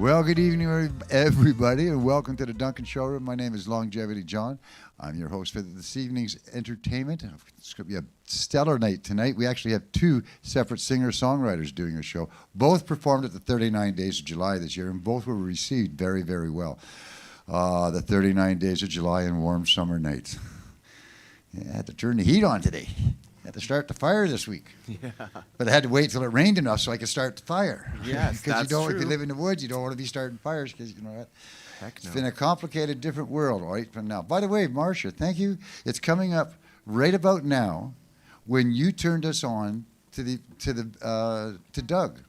Well, good evening, everybody, and welcome to the Duncan Showroom. My name is Longevity John. I'm your host for this evening's entertainment. It's going to be a stellar night tonight. We actually have two separate singer-songwriters doing a show. Both performed at the 39 Days of July this year, and both were received very, very well. The 39 Days of July and warm summer nights. Yeah, I had to turn the heat on today. Had to start the fire this week. Yeah. But I had to wait till it rained enough so I could start the fire. Yes, Because that's if you true. live in the woods, you don't want to be starting fires because, you know what? Heck It's no. been a complicated, different world right from now. By the way, Marcia, thank you. It's coming up right about now when you turned us on to Doug.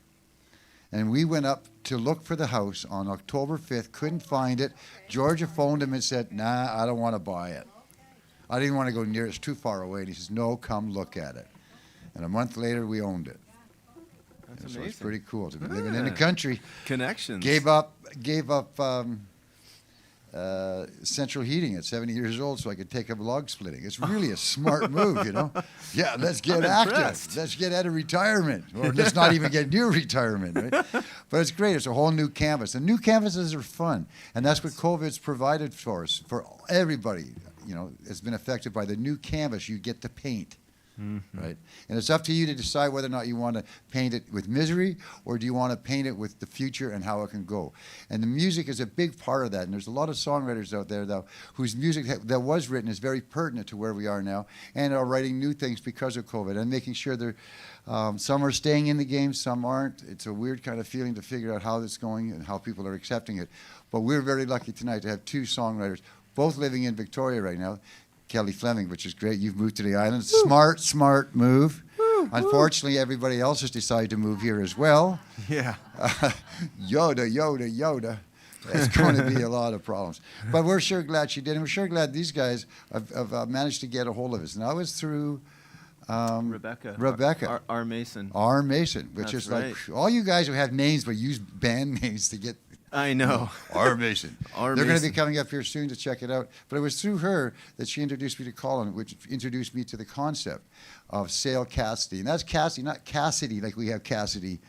And we went up to look for the house on October 5th, couldn't find it. Georgia phoned him and said, nah, I don't want to buy it. I didn't want to go near it. It's too far away. And he says, no, come look at it. And a month later, we owned it. That's So amazing. it's pretty cool to be living in the country. Connections. Gave up central heating at 70 years old so I could take up log splitting. It's really a smart move, you know. Yeah, let's get I'm active. impressed. Let's get out of retirement, or let's not even get near retirement, right? But it's great. It's a whole new canvas. And new canvases are fun, and that's what COVID's provided for us, for everybody. You know, has been affected by the new canvas you get to paint. Mm-hmm. Right? And it's up to you to decide whether or not you want to paint it with misery or do you want to paint it with the future and how it can go. And the music is a big part of that. And there's a lot of songwriters out there, though, whose music that was written is very pertinent to where we are now and are writing new things because of COVID and making sure they're, some are staying in the game, some aren't. It's a weird kind of feeling to figure out how it's going and how people are accepting it. But we're very lucky tonight to have two songwriters, both living in Victoria right now. Kele Fleming, which is great. You've moved to the island. Smart move. Unfortunately, everybody else has decided to move here as well. Yeah. Yoda. It's going to be a lot of problems. But we're sure glad she did, and we're sure glad these guys have managed to get a hold of us. And I was through Rebecca. Our Mason. R. Mason, which That's is like right. all you guys who have names but use band names to get I know. R. Mason. R. They're going to be Mason. coming up here soon to check it out. But it was through her that she introduced me to Colin, which introduced me to the concept of Sale Cassady. And that's Cassady, not Cassady like we have Cassady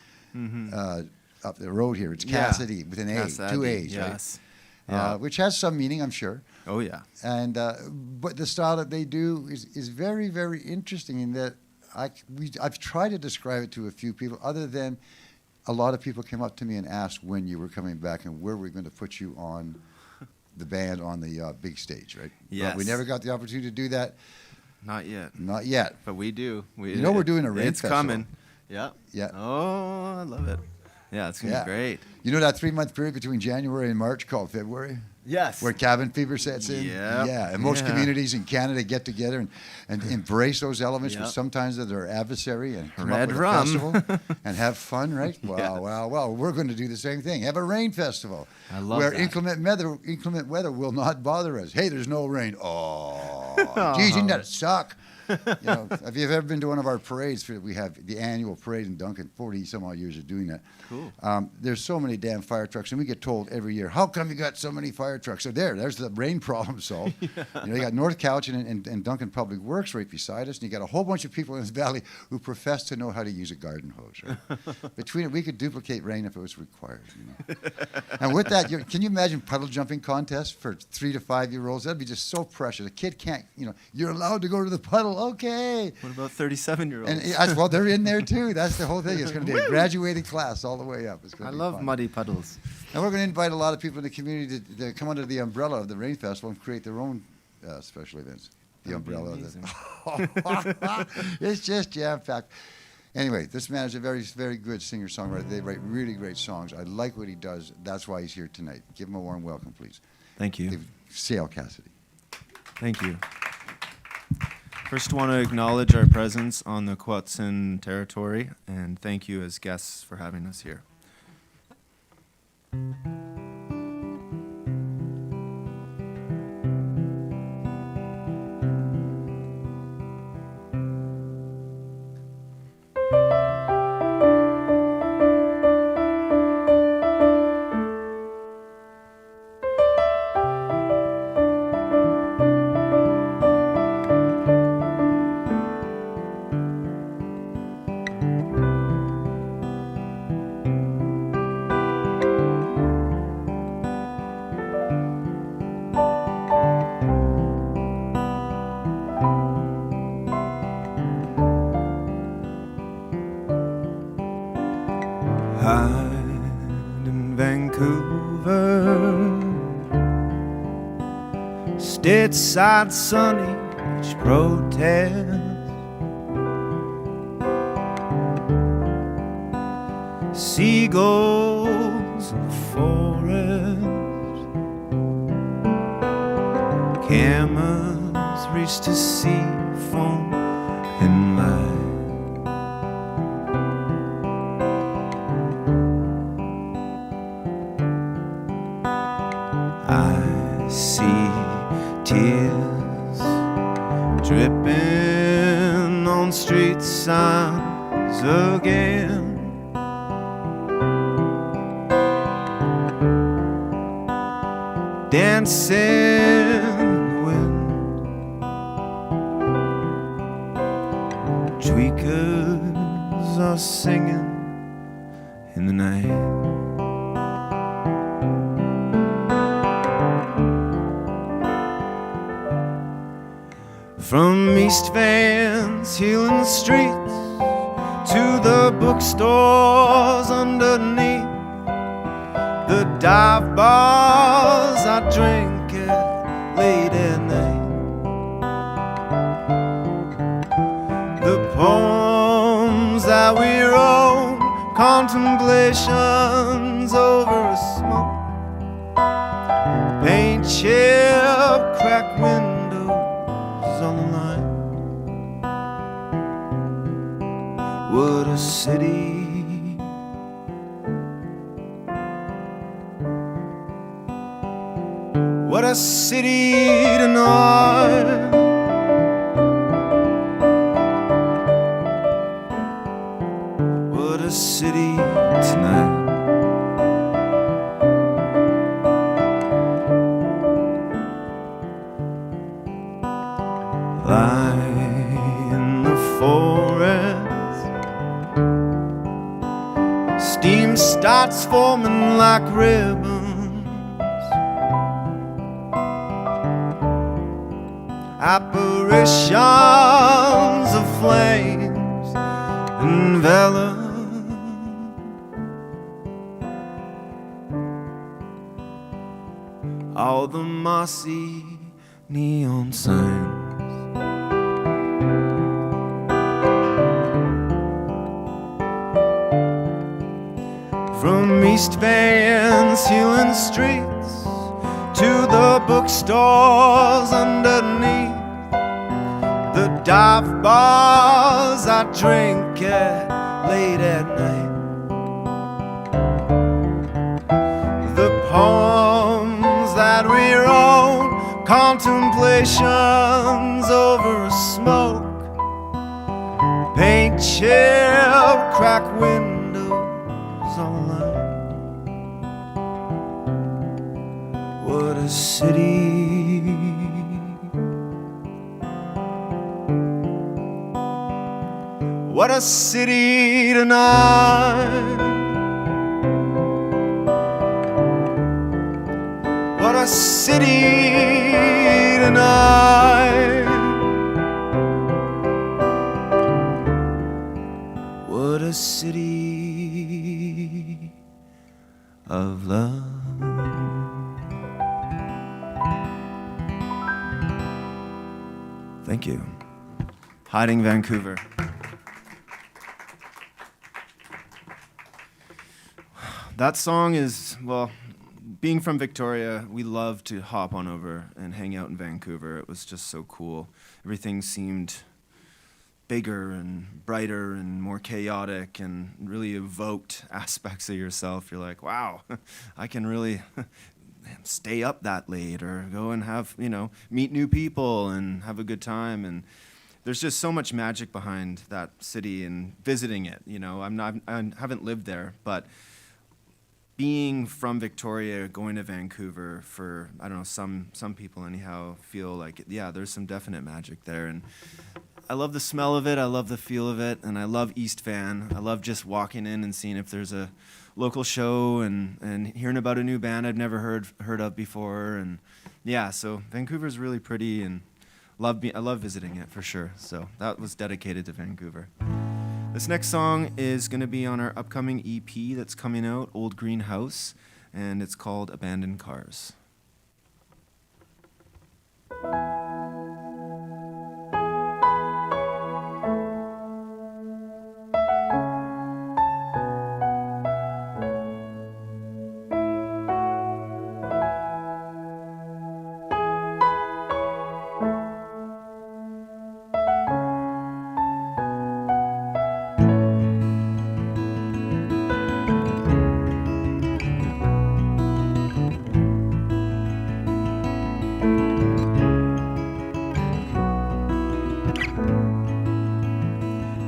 up the road here. It's Yeah. Cassady with an A, Cassady, two A's, yes. right? Yeah. Which has some meaning, I'm sure. Oh, yeah. And but the style that they do is very, very interesting in that I've tried to describe it to a few people other than a lot of people came up to me and asked when you were coming back and where we're going to put you on the band on the big stage, right? Yes. But we never got the opportunity to do that. Not yet. Not yet. But we do. You know we're doing a rain It's festival. coming. Yeah. Yeah. Oh, I love it. Yeah, it's going to Yeah. be great. You know that 3-month period between January and March called February? Yes. Where cabin fever sets in? Yep. Yeah, and most Yeah. communities in Canada get together and embrace those elements, Yep. which sometimes are their adversary, and come up Red with rum. a festival and have fun, right? Yes. Well, we're going to do the same thing. Have a rain festival. I love where that. inclement weather will not bother us. Hey, there's no rain. Oh, geez, didn't that suck? You know, if you've ever been to one of our parades, we have the annual parade in Duncan, 40 some odd years of doing that. Cool. There's so many damn fire trucks, and we get told every year, how come you got so many fire trucks? So there's the rain problem solved. You know, you got North Couch and Duncan Public Works right beside us, and you got a whole bunch of people in this valley who profess to know how to use a garden hose. Right? Between it, we could duplicate rain if it was required. You know? And with that, can you imagine puddle jumping contests for 3 to 5 year olds? That'd be just so precious. A kid can't, you know, you're allowed to go to the puddle, okay. What about 37-year-olds? And well, they're in there too. That's the whole thing. It's going to be a graduating class all the way up. It's going I to be love fun. muddy puddles. And we're going to invite a lot of people in the community to come under the umbrella of the Rain Festival and create their own special events. The That'd be umbrella. amazing. It's just jam-packed. Anyway, this man is a very, very good singer-songwriter. They write really great songs. I like what he does. That's why he's here tonight. Give him a warm welcome, please. Thank you. Sale Cassady. Thank you. First, want to acknowledge our presence on the Kwatsan territory, and thank you as guests for having us here. hide in Vancouver, stateside sunny beach protest, seagulls in the forest, cameras reach to sea foam and light. I see tears dripping on street signs again. Dancing in the wind, tweakers are singing in the night. From East Van's healing streets to the bookstores underneath the dive bars, I drink at late at night. The poems that we wrote, contemplations over a smoke, paint chip, cracked windows on the line. What a city. What a city tonight. What a city tonight. Lie in the forest, steam starts forming like ribbons. Apparitions of flames envelop all the mossy neon signs. From East Van's healing streets to the bookstores underneath the dive bars, I drink at late at night. The poems that we wrote, contemplations over a smoke, paint chip, cracked windows on the line. What a city. What a city tonight. What a city tonight. What a city of love. Thank you. Hiding Vancouver. That song is, well, being from Victoria, we love to hop on over and hang out in Vancouver. It was just so cool. Everything seemed bigger and brighter and more chaotic and really evoked aspects of yourself. You're like, wow, I can really stay up that late or go and have, meet new people and have a good time. And there's just so much magic behind that city and visiting it. I haven't lived there, but being from Victoria, going to Vancouver for, I don't know, some people anyhow feel like, yeah, there's some definite magic there. And I love the smell of it, I love the feel of it, and I love East Van. I love just walking in and seeing if there's a local show and hearing about a new band I've never heard of before. And yeah, so Vancouver's really pretty and I love visiting it for sure. So that was dedicated to Vancouver. This next song is going to be on our upcoming EP that's coming out, Old Green House, and it's called Abandoned Cars.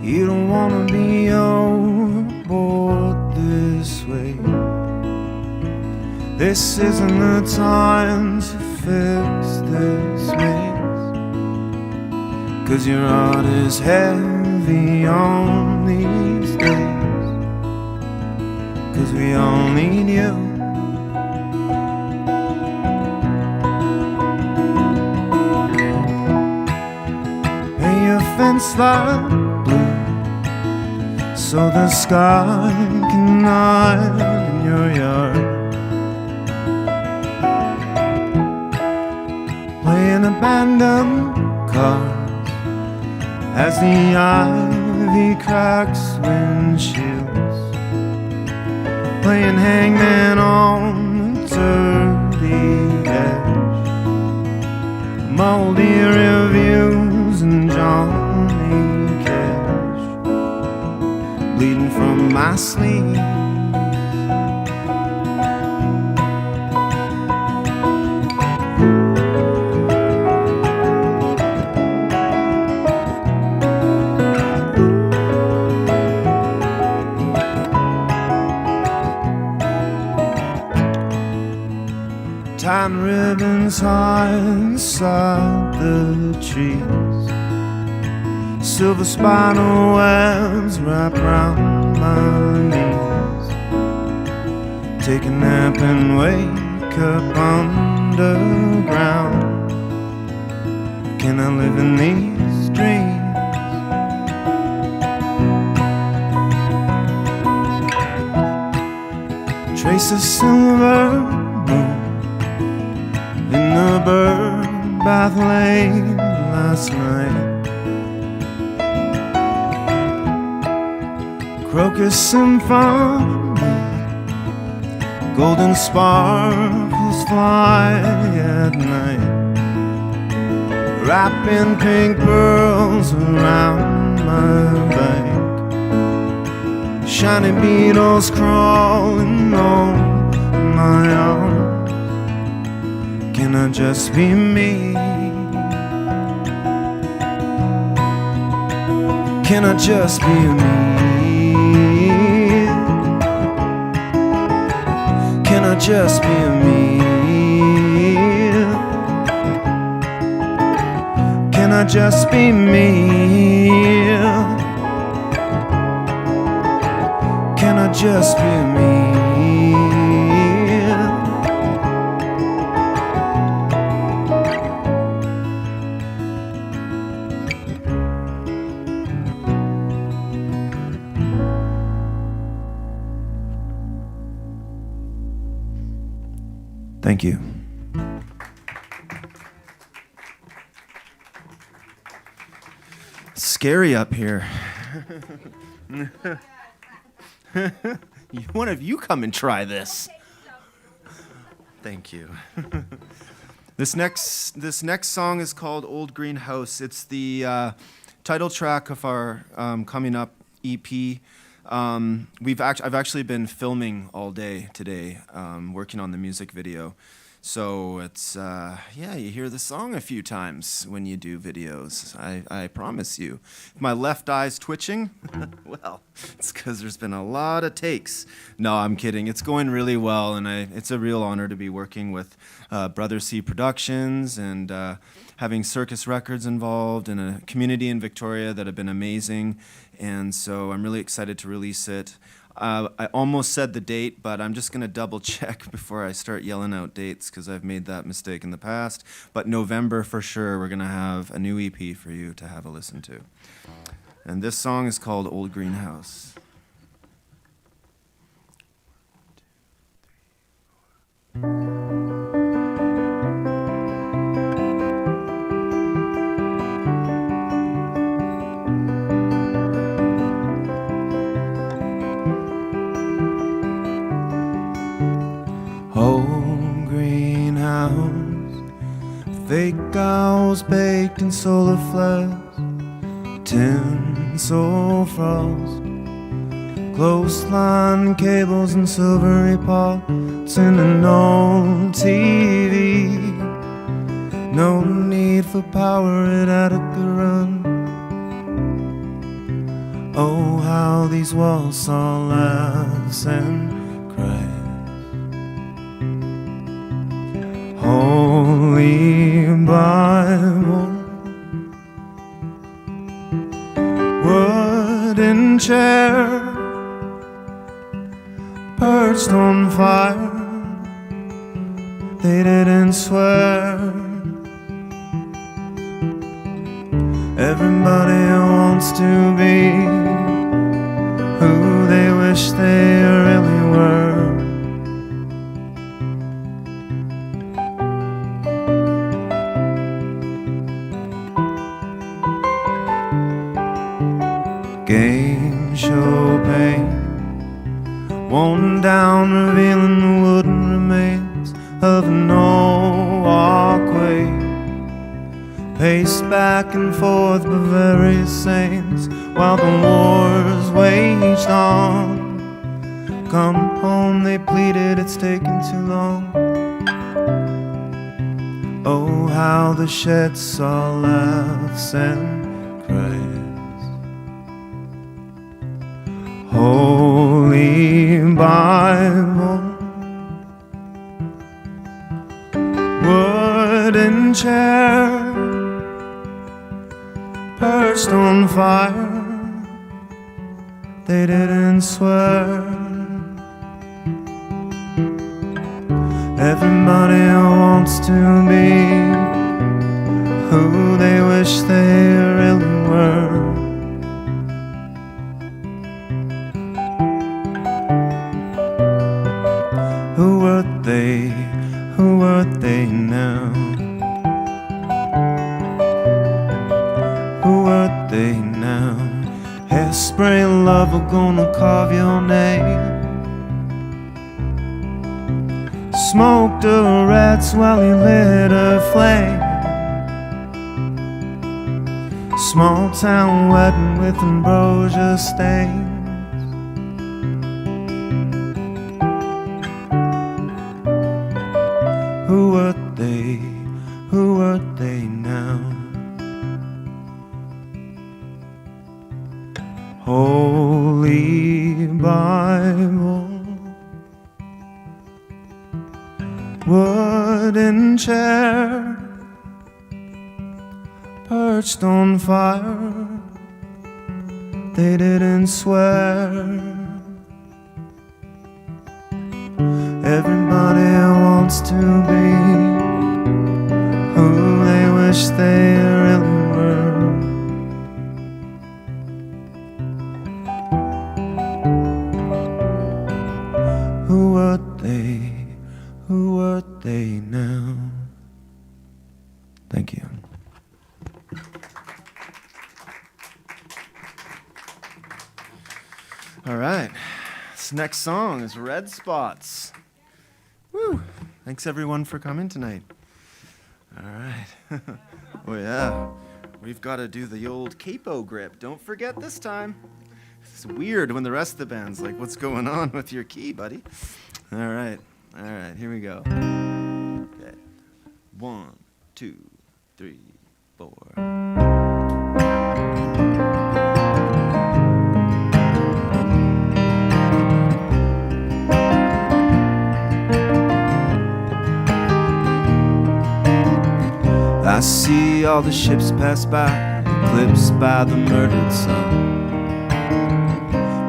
You don't wanna be overboard this way. This isn't the time to fix this mess, 'cause your heart is heavy on these days, 'cause we all need you. Pay your fence line blue, so the sky can hide in your yard. Playing abandoned cars as the ivy cracks windshields. Playing hangman on the dirty edge. Moldy reviews and Johnny Cash bleeding from my sleeve. Tying ribbons high inside the trees, silver spider webs wrap round my knees. Take a nap and wake up underground. Can I live in these dreams? Trace a silver moon in the bird bath lane last night. Crocus symphony, golden sparkles fly at night. Wrapping pink pearls around my back. Shiny beetles crawling on my arms. Can I just be me? Can I just be me? Can I just be me? Can I just be me? Can I just be me? Thank you. Scary up here. One of you come and try this. Thank you. This next song is called Old Green House. It's the title track of our coming up EP. I've actually been filming all day today, working on the music video. So it's, you hear the song a few times when you do videos, I promise you. If my left eye's twitching, well, it's because there's been a lot of takes. No, I'm kidding. It's going really well, and it's a real honor to be working with Brother C Productions and having Circus Records involved and a community in Victoria that have been amazing. And so I'm really excited to release it. I almost said the date, but I'm just going to double check before I start yelling out dates because I've made that mistake in the past. But November for sure, we're going to have a new EP for you to have a listen to. And this song is called Old Greenhouse. Old greenhouse, fake owls baked in solar flares, tinsel frost, clothesline cables and silvery pots in an old TV. No need for power, it had a good run. Oh, how these walls saw laughs and cries. Holy Bible, wooden chair perched on fire. They didn't swear. Everybody wants to be who they wish they really were. Game show paint worn down, revealing the wooden remains of an old walkway. Paced back and forth by various saints while the wars waged on. Come home, they pleaded, it's taken too long. Oh, how the sheds saw laughs and cries. Holy Bible, wooden chair perched on fire. They didn't swear. Everybody wants to be who they wish they really were. Who were they? Who were they now? Who are they now? Hairspray lover gonna carve your name. Smoked a rats while he lit a flame. Small town wedding with ambrosia stains. Who are they? Who are they now? Holy Bible, wooden chair perched on fire. They didn't swear. Everybody wants to be who they wish they really were. Who are they? Who are they now? Thank you. All right. This next song is Red Spots. Woo! Thanks everyone for coming tonight. All right. Oh yeah. We've got to do the old capo grip. Don't forget this time. It's weird when the rest of the band's like, what's going on with your key, buddy? All right, here we go. Okay. 1, 2, 3, 4. I see all the ships pass by, eclipsed by the murdered sun.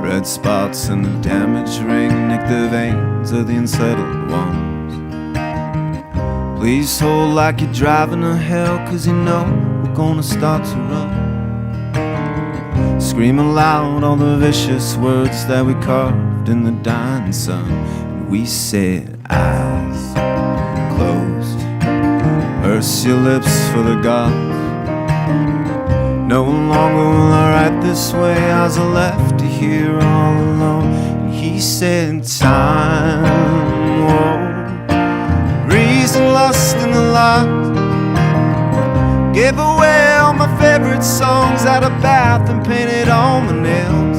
Red spots in the damaged ring nick the veins of the unsettled ones. Please hold like you're driving to hell, 'cause you know we're gonna start to run. scream aloud all the vicious words that we carved in the dying sun. And we said, eyes closed, purse your lips for the gods. No longer will I write this way, as I left here all alone. And he said, time won't reason, lust, and the lot. Gave away all my favorite songs, out of bath and painted all my nails.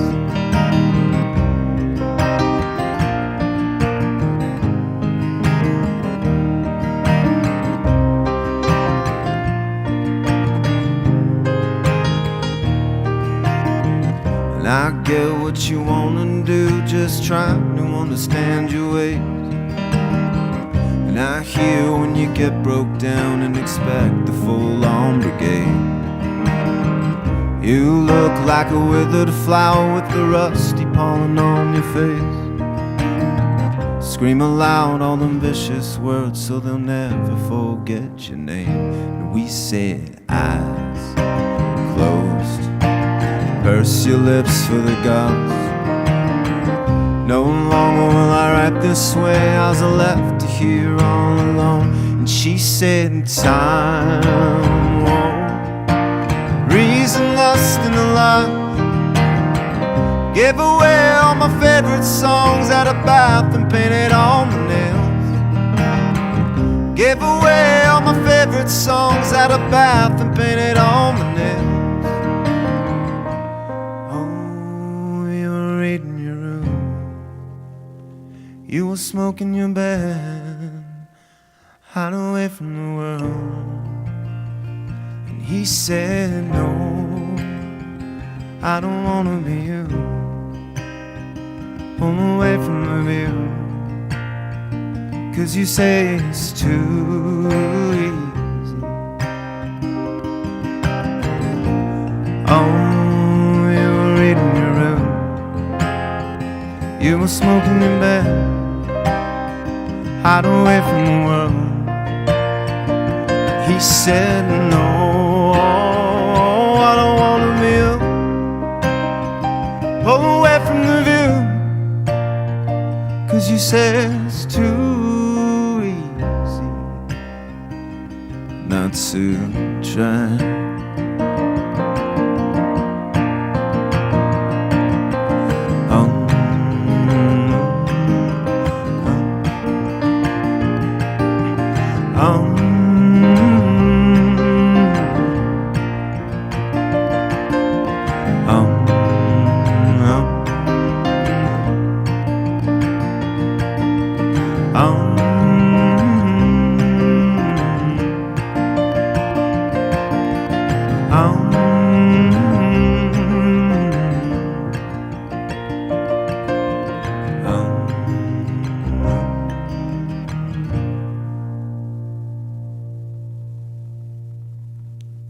And I get what you wanna do, just trying to understand your ways. And I hear when you get broke down and expect the full-on brigade. You look like a withered flower with the rusty pollen on your face. Scream aloud all them vicious words so they'll never forget your name. And we said, eyes closed, purse your lips for the gods. No longer will I write this way, as I left here all alone. And she said, time won't reason, lust, and the lot. Gave away all my favorite songs, out of bath and painted all my nails. Gave away all my favorite songs, out of bath and painted all my nails. Oh, you were reading your room, you were smoking your bed, hide away from the world. And he said, no, I don't wanna be you. Pull away from the view, 'cause you say it's too easy. Oh, you were reading your room, you were smoking in bed, hide away from the world. He said, no, I don't wanna be you. Pull away from the view, 'cause you said it's too easy not to try.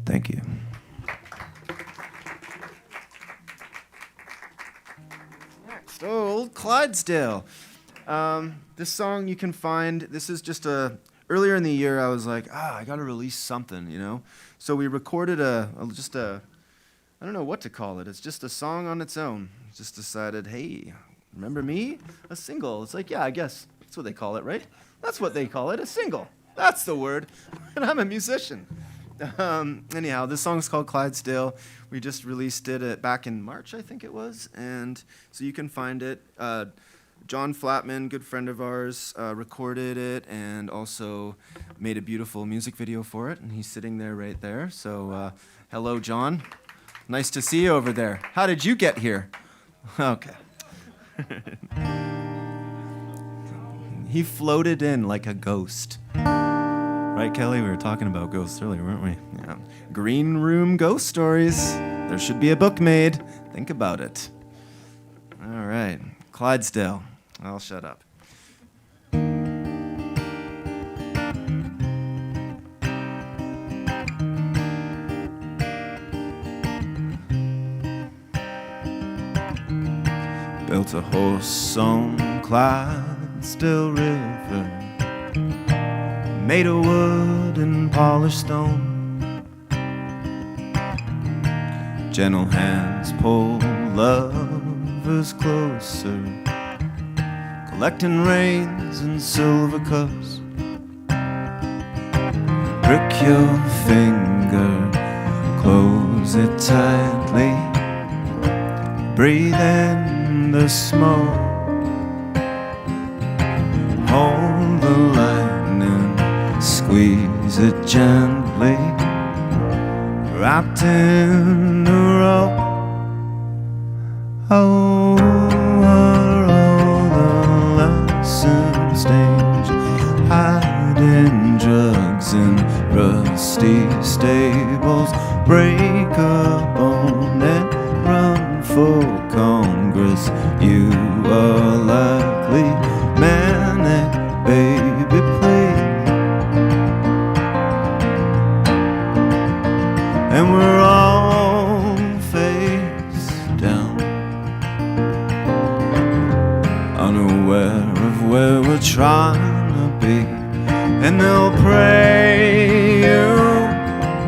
Thank you. Next, old Clydesdale. This song you can find, this is just earlier in the year I was like, I gotta release something, you know? So we recorded I don't know what to call it. It's just a song on its own. Just decided, hey, remember me? A single. It's like, yeah, I guess that's what they call it, right? That's what they call it, a single. That's the word. And I'm a musician. Anyhow, this song's called Clydesdale. We just released it back in March, I think it was. And so you can find it. John Flatman, good friend of ours, recorded it and also made a beautiful music video for it. And he's sitting there right there. So hello, John. Nice to see you over there. How did you get here? Okay. He floated in like a ghost. Right, Kelly? We were talking about ghosts earlier, weren't we? Yeah. Green Room Ghost Stories. There should be a book made. Think about it. All right. Clydesdale. I'll shut up. Built a horse on Clydesdale River, made of wood and polished stone. Gentle hands pull lovers closer, collecting rains in silver cups. Prick your finger, close it tightly, breathe in the smoke. Hold the lightning, squeeze it gently, wrapped in a rope. Oh, are all the lessons dangerous, hiding drugs in rusty stables. Break a bone and run for Congress. You are likely manic, baby, please. And we're all face down, unaware of where we're trying to be, and they'll pray you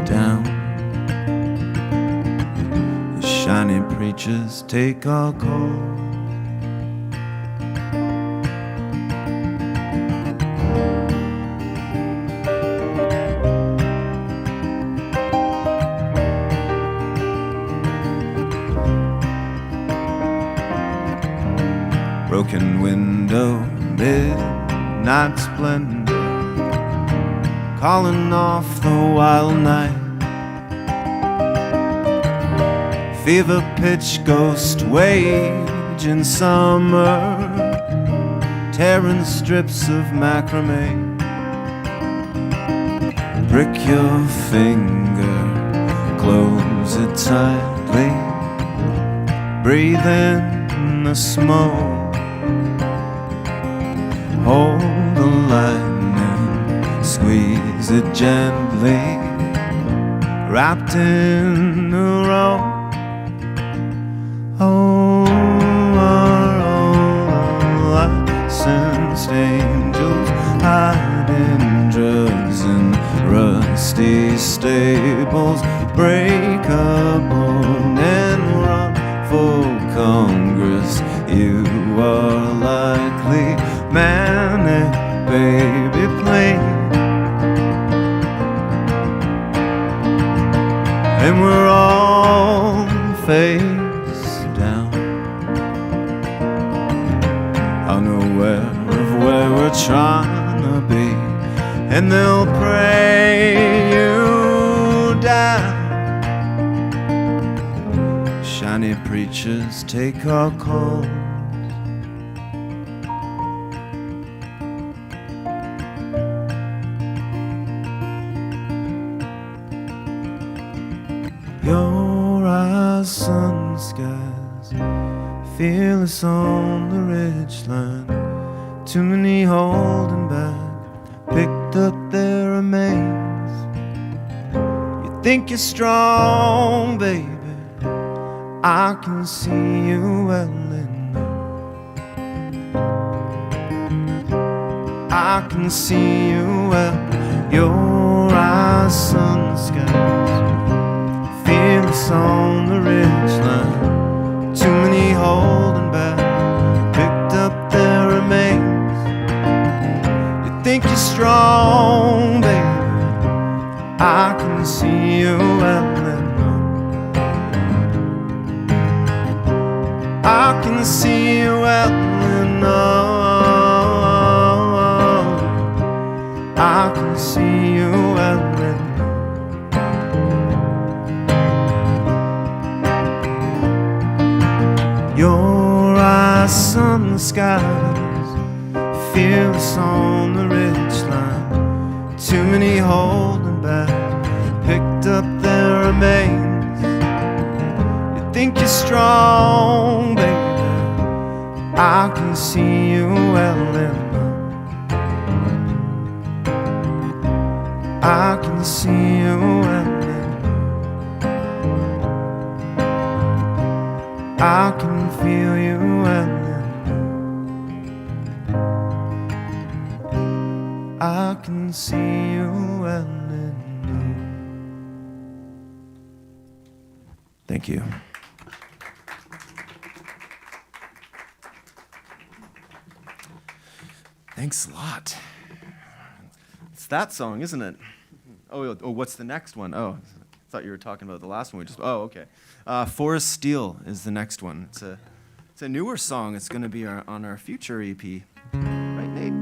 down. The shiny preachers take our call. Broken window, midnight splendor, calling off the wild night. Fever pitch ghost wage in summer, tearing strips of macrame. Prick your finger, close it tightly, breathe in the smoke. Hold the lightning, squeeze it gently, wrapped in a rope. Oh, are all licensed angels hiding drugs in rusty stables? Break a bone and run for Congress. You are likely manic, baby, please. And we're all face down, unaware of where we're trying to be, and they'll pray you down. Shiny preachers take our calls. Your eyes, sun skies, fearless on the ridgeline. Too many holding back, picked up their remains. You think you're strong, baby, I can see you well enough. I can see you well. Your eyes, sun skies, fearless on the ridgeline. Too many holding back, picked up their remains. You think you're strong, baby, I can see you well enough. I can see you well enough. I can see you well enough. Your eyes, sun, skies, fearless on the ridgeline. Too many holding back, picked up their remains. You think you're strong, baby, I can see you well enough. I can see you well enough. I can feel you well enough. I can see you well enough. Thank you. Thanks a lot. It's that song, isn't it? Oh, what's the next one? Oh, I thought you were talking about the last one. Okay. Forest Steel is the next one. It's a newer song. It's going to be on our future EP. Right, Nate?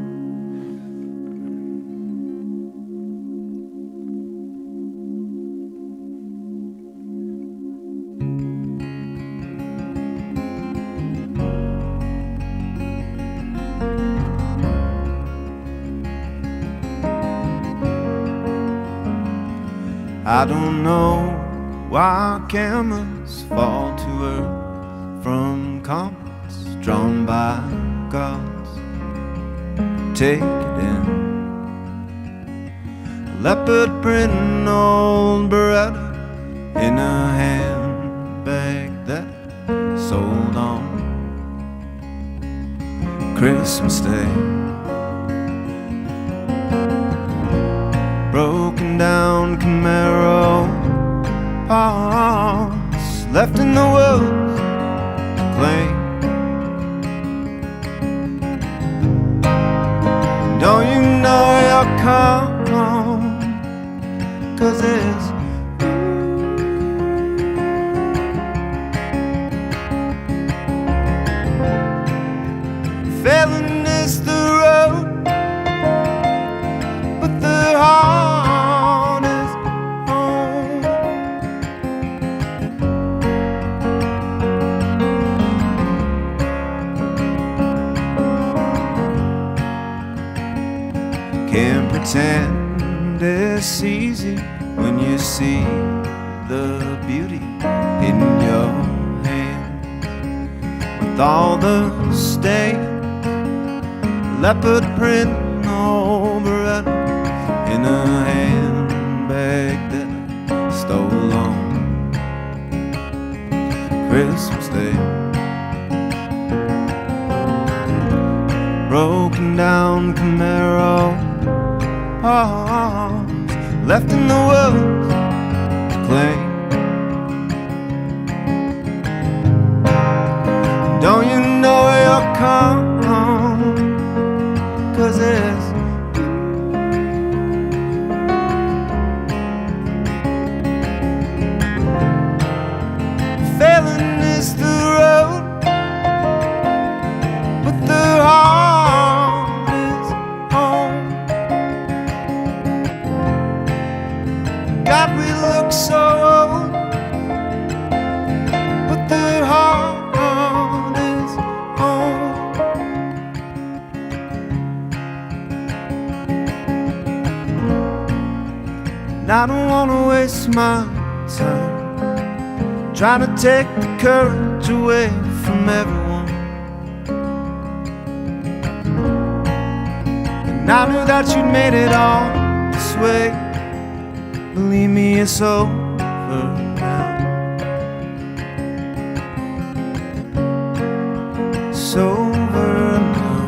I don't know why camels fall to earth from comets drawn by gods. Take it in. Leopard print and old Beretta in a handbag that sold on Christmas Day. Broken down Camaro parts left in the woods to claim. Don't you know you're come, 'cause it's failing is the road, but the heart is home. Can't pretend it's easy when you see the beauty in your hand. With all the stains, leopard print over it in a handbag that I stole on Christmas Day. Broken down Camaro parts left in the woods to claim. Don't you know you're come, 'cause it's failing is the road, but the heart is home. God, we look so old, but the heart is home. And I don't wanna waste my time trying to take the courage away from everyone. And I knew that you'd made it all this way. Believe me, it's over now. It's over now.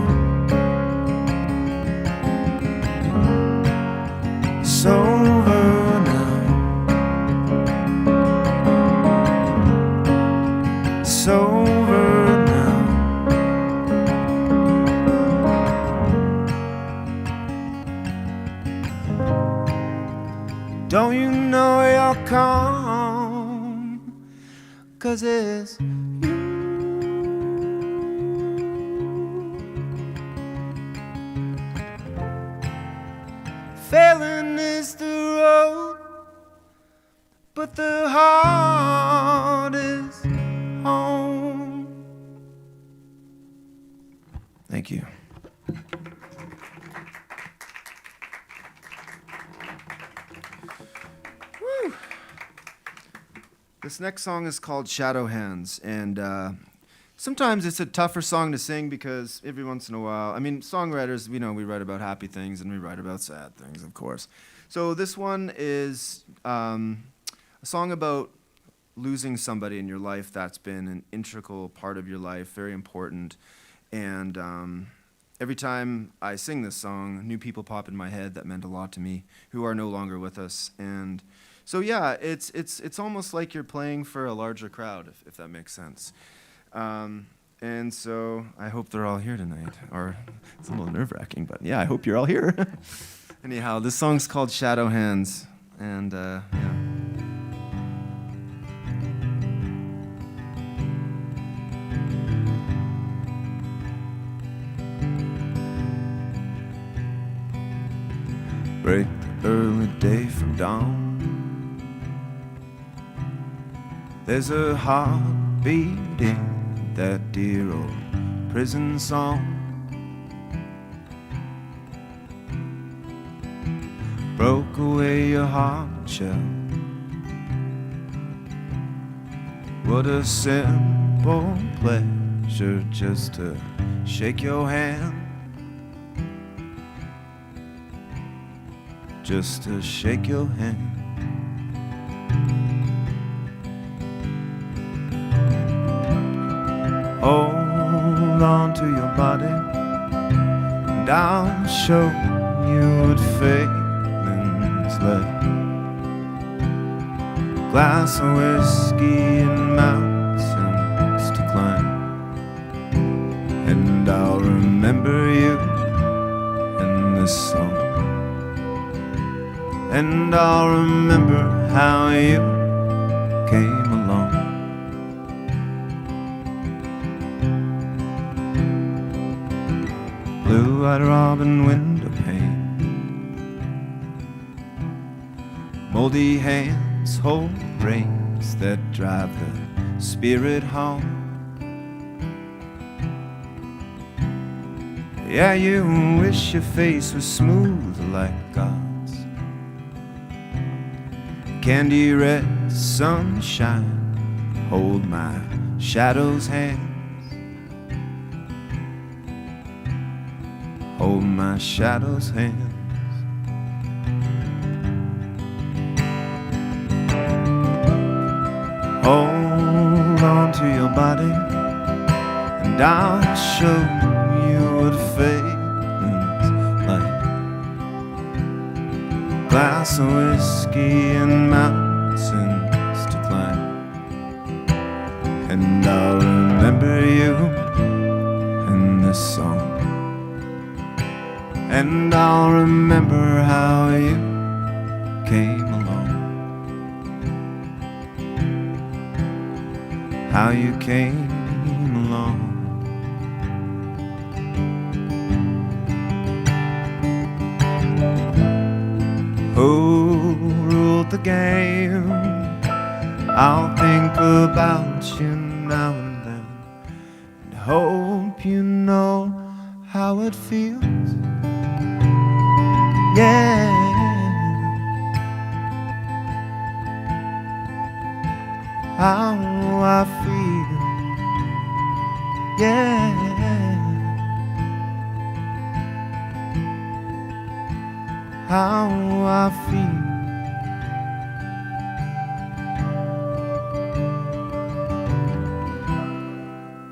It's over now. It's over now. Don't you know you're calm, 'cause it's you. Failing is the road, but the heart is home. Thank you. Woo. This next song is called Shadow Hands, and sometimes it's a tougher song to sing because every once in a while, I mean, songwriters, we write about happy things and we write about sad things, of course. So this one is a song about losing somebody in your life that's been an integral part of your life, very important. And every time I sing this song, new people pop in my head that meant a lot to me, who are no longer with us. And So yeah, it's almost like you're playing for a larger crowd, if that makes sense. And so I hope they're all here tonight. Or it's a little nerve-wracking, but yeah, I hope you're all here. Anyhow, this song's called Shadow Hands, and yeah. Break the early day from dawn. There's a heart beating that dear old prison song. Broke away your heart shell. What a simple pleasure just to shake your hand. Just to shake your hand. Hold on to your body, and I'll show you what failing's like. Glass of whiskey and mountains to climb, and I'll remember you in this song. And I'll remember how you came along. Blue-eyed robin window pane, moldy hands hold reins that drive the spirit home. Yeah, you wish your face was smooth like God's. Candy red sunshine, hold my shadow's hands. Hold my shadow's hands. Hold on to your body, and I'll show you what failing's like. Glass of whiskey and mountains to climb, and I'll remember you in this song. And I'll remember how you came along. How you came along. Who ruled the game? I'll think about you now and then, and hope you know how it feels. Yeah, how I feel. Yeah, how I feel.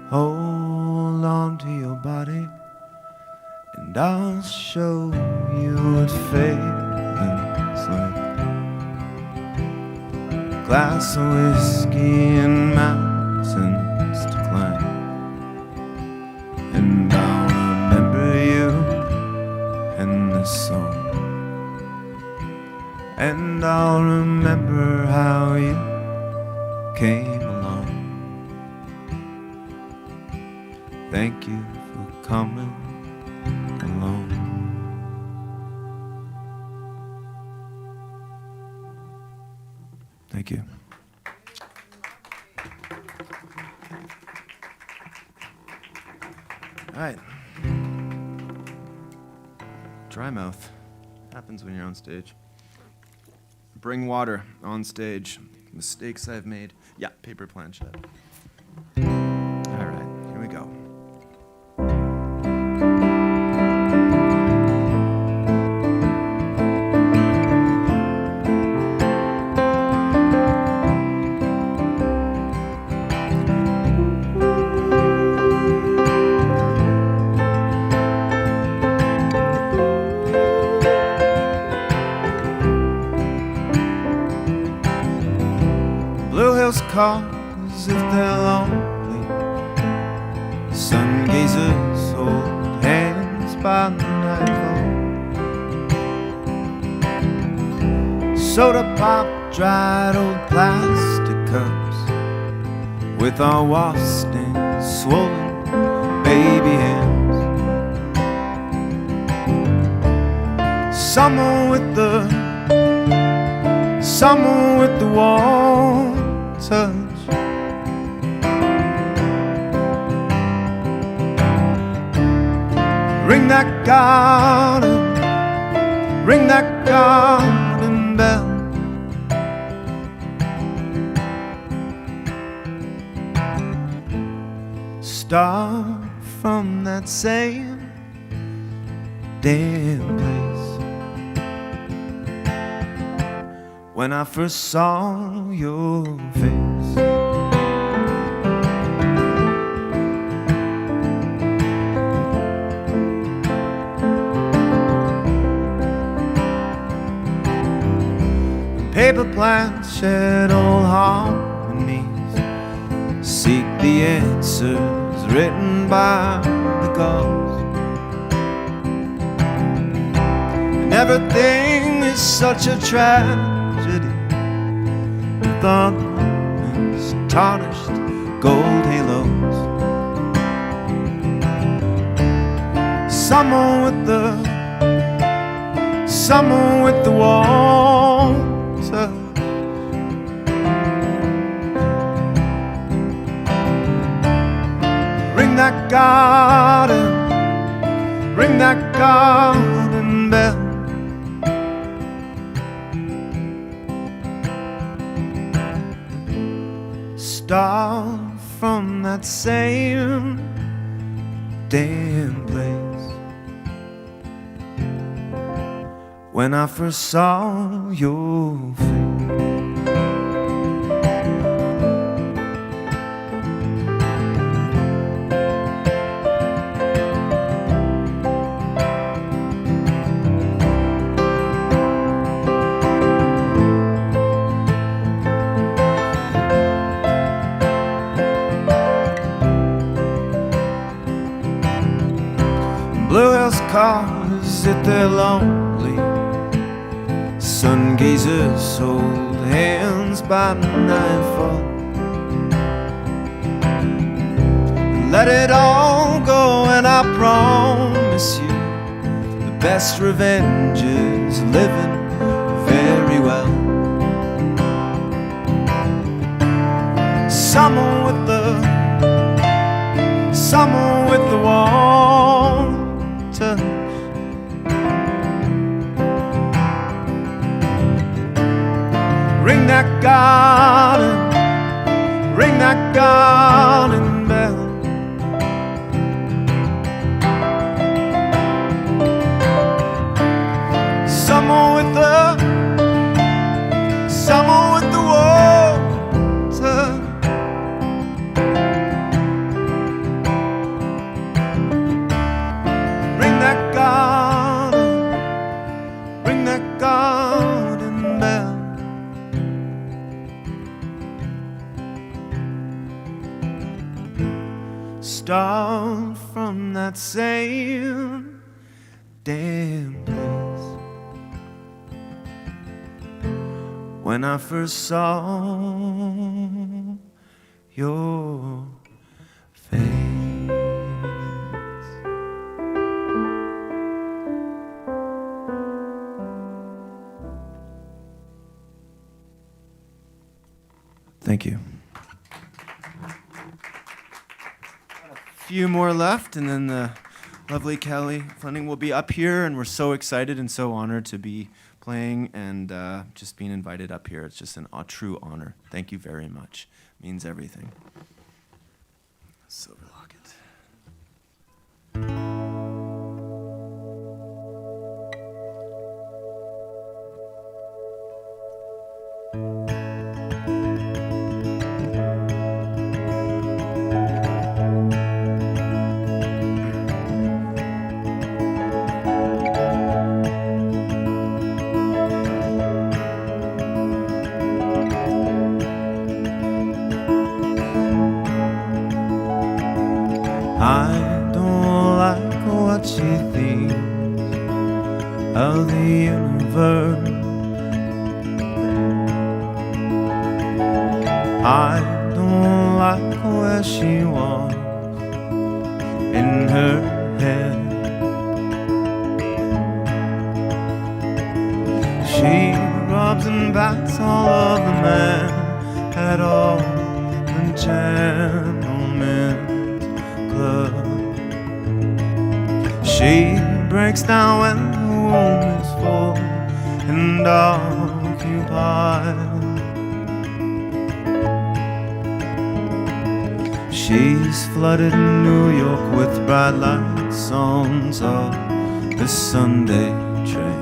Hold on to your body, and I'll show you what failing's like. Glass of whiskey and mountains to climb, and I'll remember you in this song. And I'll remember how you came along. Thank you for coming along. Thank you. All right. Dry mouth. Happens when you're on stage. Bring water on stage. Mistakes I've made. Yeah, paper planchette. All right, here we go. call as if they're lonely. Sun gazers hold hands by nightfall. Soda pop, dried old plastic cups with our washed and swollen baby hands. Someone with the warm touch. Ring that garden bell. Start from that same damn place when I first saw your face. Paper plants shed old harmonies, seek the answers written by the gods. And everything is such a tragedy. Thoughtless, tarnished gold halos. Someone with the warm touch. Ring that garden bell. Start from that same damn place when I first saw your face. Blue Hills cars at their lonely, sun gazers hold hands by nightfall. Let it all go and I promise you the best revenge is living very well. Someone with the warm touch. Ring that garden bell. Someone with the warm touch. Ring that garden bell. Start from that same damn place when I first saw your face. Thank you. Few more left, and then the lovely Kele Fleming will be up here, and we're so excited and so honored to be playing and just being invited up here. It's just a true honor. Thank you very much. It means everything. Silverlocket. I don't like what she thinks of the universe. I don't like where she walks in her head. She rubs and bats all of the men at all the gentlemen's club. She breaks down when the room is full and occupied. She's flooded in New York with bright light songs of the Sunday train.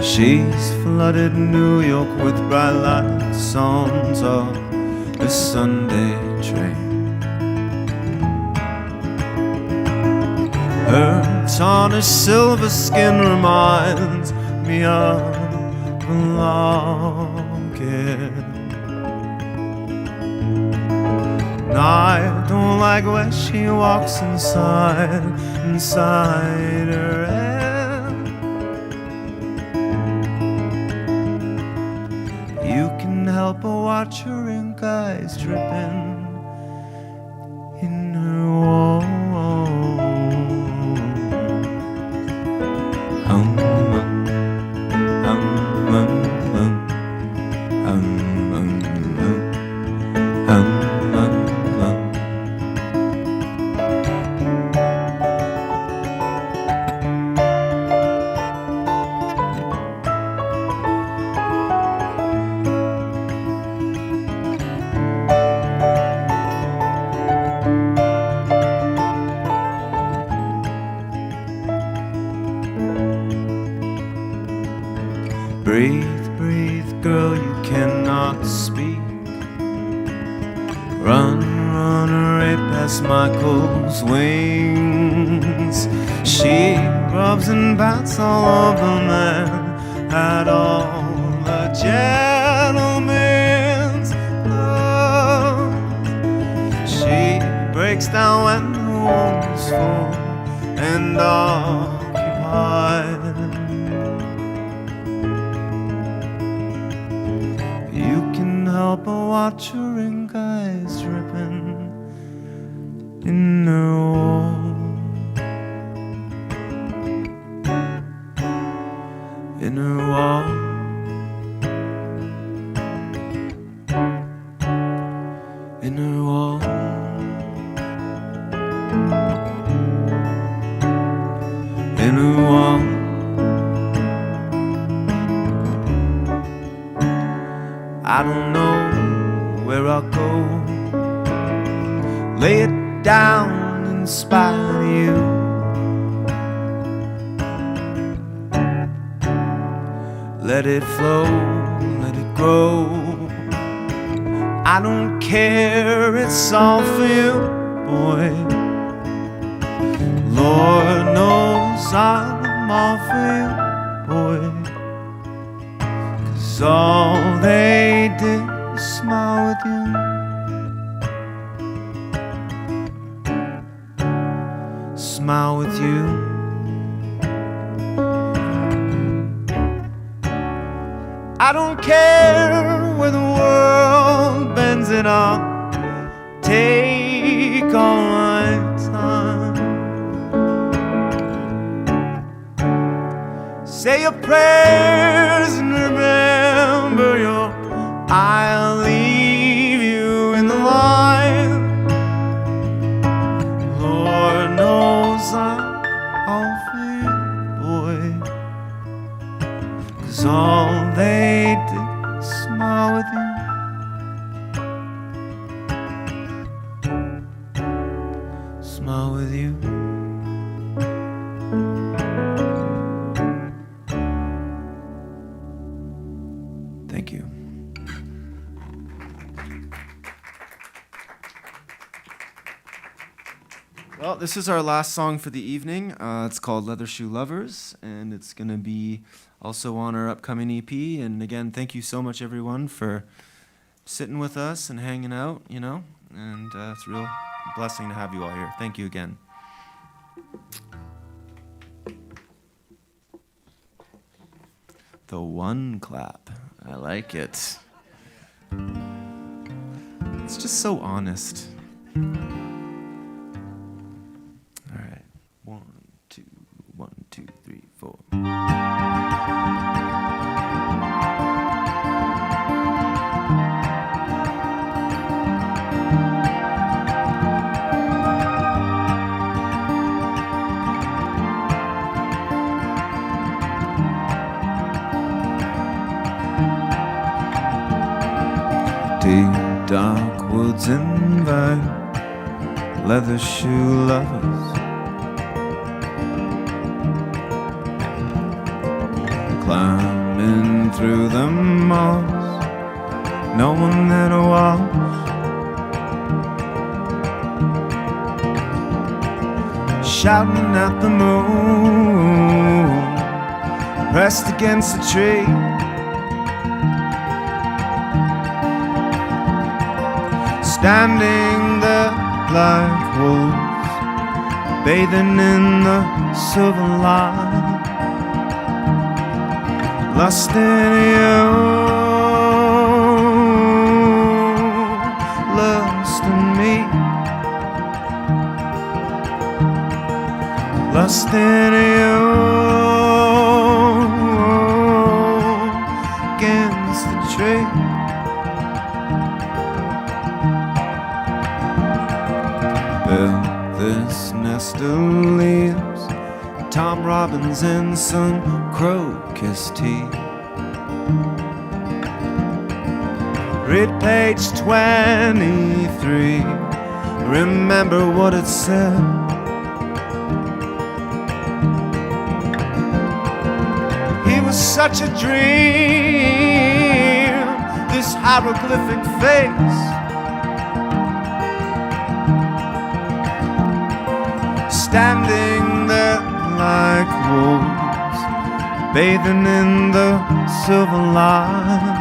She's flooded in New York with bright light songs of the Sunday train. Her tarnished silver skin reminds me of the locket. I don't like where she walks inside her head. You can help but watch her ink eyes dripping in her wall. Breathe, breathe, girl, you cannot speak. Run, run, right past Michael's wings. She rubs and bats all of the men at all the gentlemen's club. She breaks down when the room is full and occupied. Help but watch her ink eyes dripping in her wall. In her wall. In her wall. In her wall. I don't know where I'll go. Lay it down in spite of you. Let it flow, let it grow. I don't care, it's all for you, boy. Lord knows I'm all for you, boy. 'Cause all they did was smile with you. Smile with you. I don't care where the world bends it up. Take all my time. Say your prayers and remember your I'll leave you in the light. Lord knows I'm all for you, boy. 'Cause all they did was smile with you. Smile with you. Thank you. Well, this is our last song for the evening. It's called Leather Shoe Lovers, and it's going to be also on our upcoming EP. And again, thank you so much, everyone, for sitting with us and hanging out, you know. and it's a real blessing to have you all here. Thank you again. The one clap. I like it. It's just so honest. All right. 1, 2, 1, 2, 3, 4. Deep dark woods and vine, leather shoe lovers, climbing through the moss, no one there to watch. Shouting at the moon, pressed against the tree. Standing there like wolves, bathing in the silver light, lust in you, lust in me, lust in you, against the tree. Built this nest of leaves, Tom Robbins and some crocus tea. Read page 23, remember what it said. He was such a dream, this hieroglyphic face. Standing there like wolves, bathing in the silver light,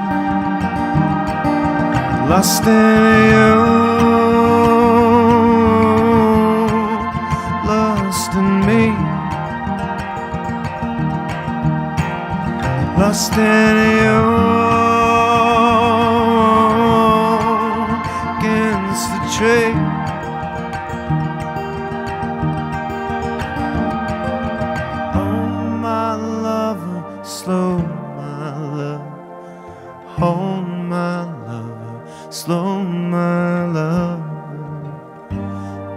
lust in you, lust in me, lust in you, against the tree. Slow, my love, hold my lover, slow, my lover,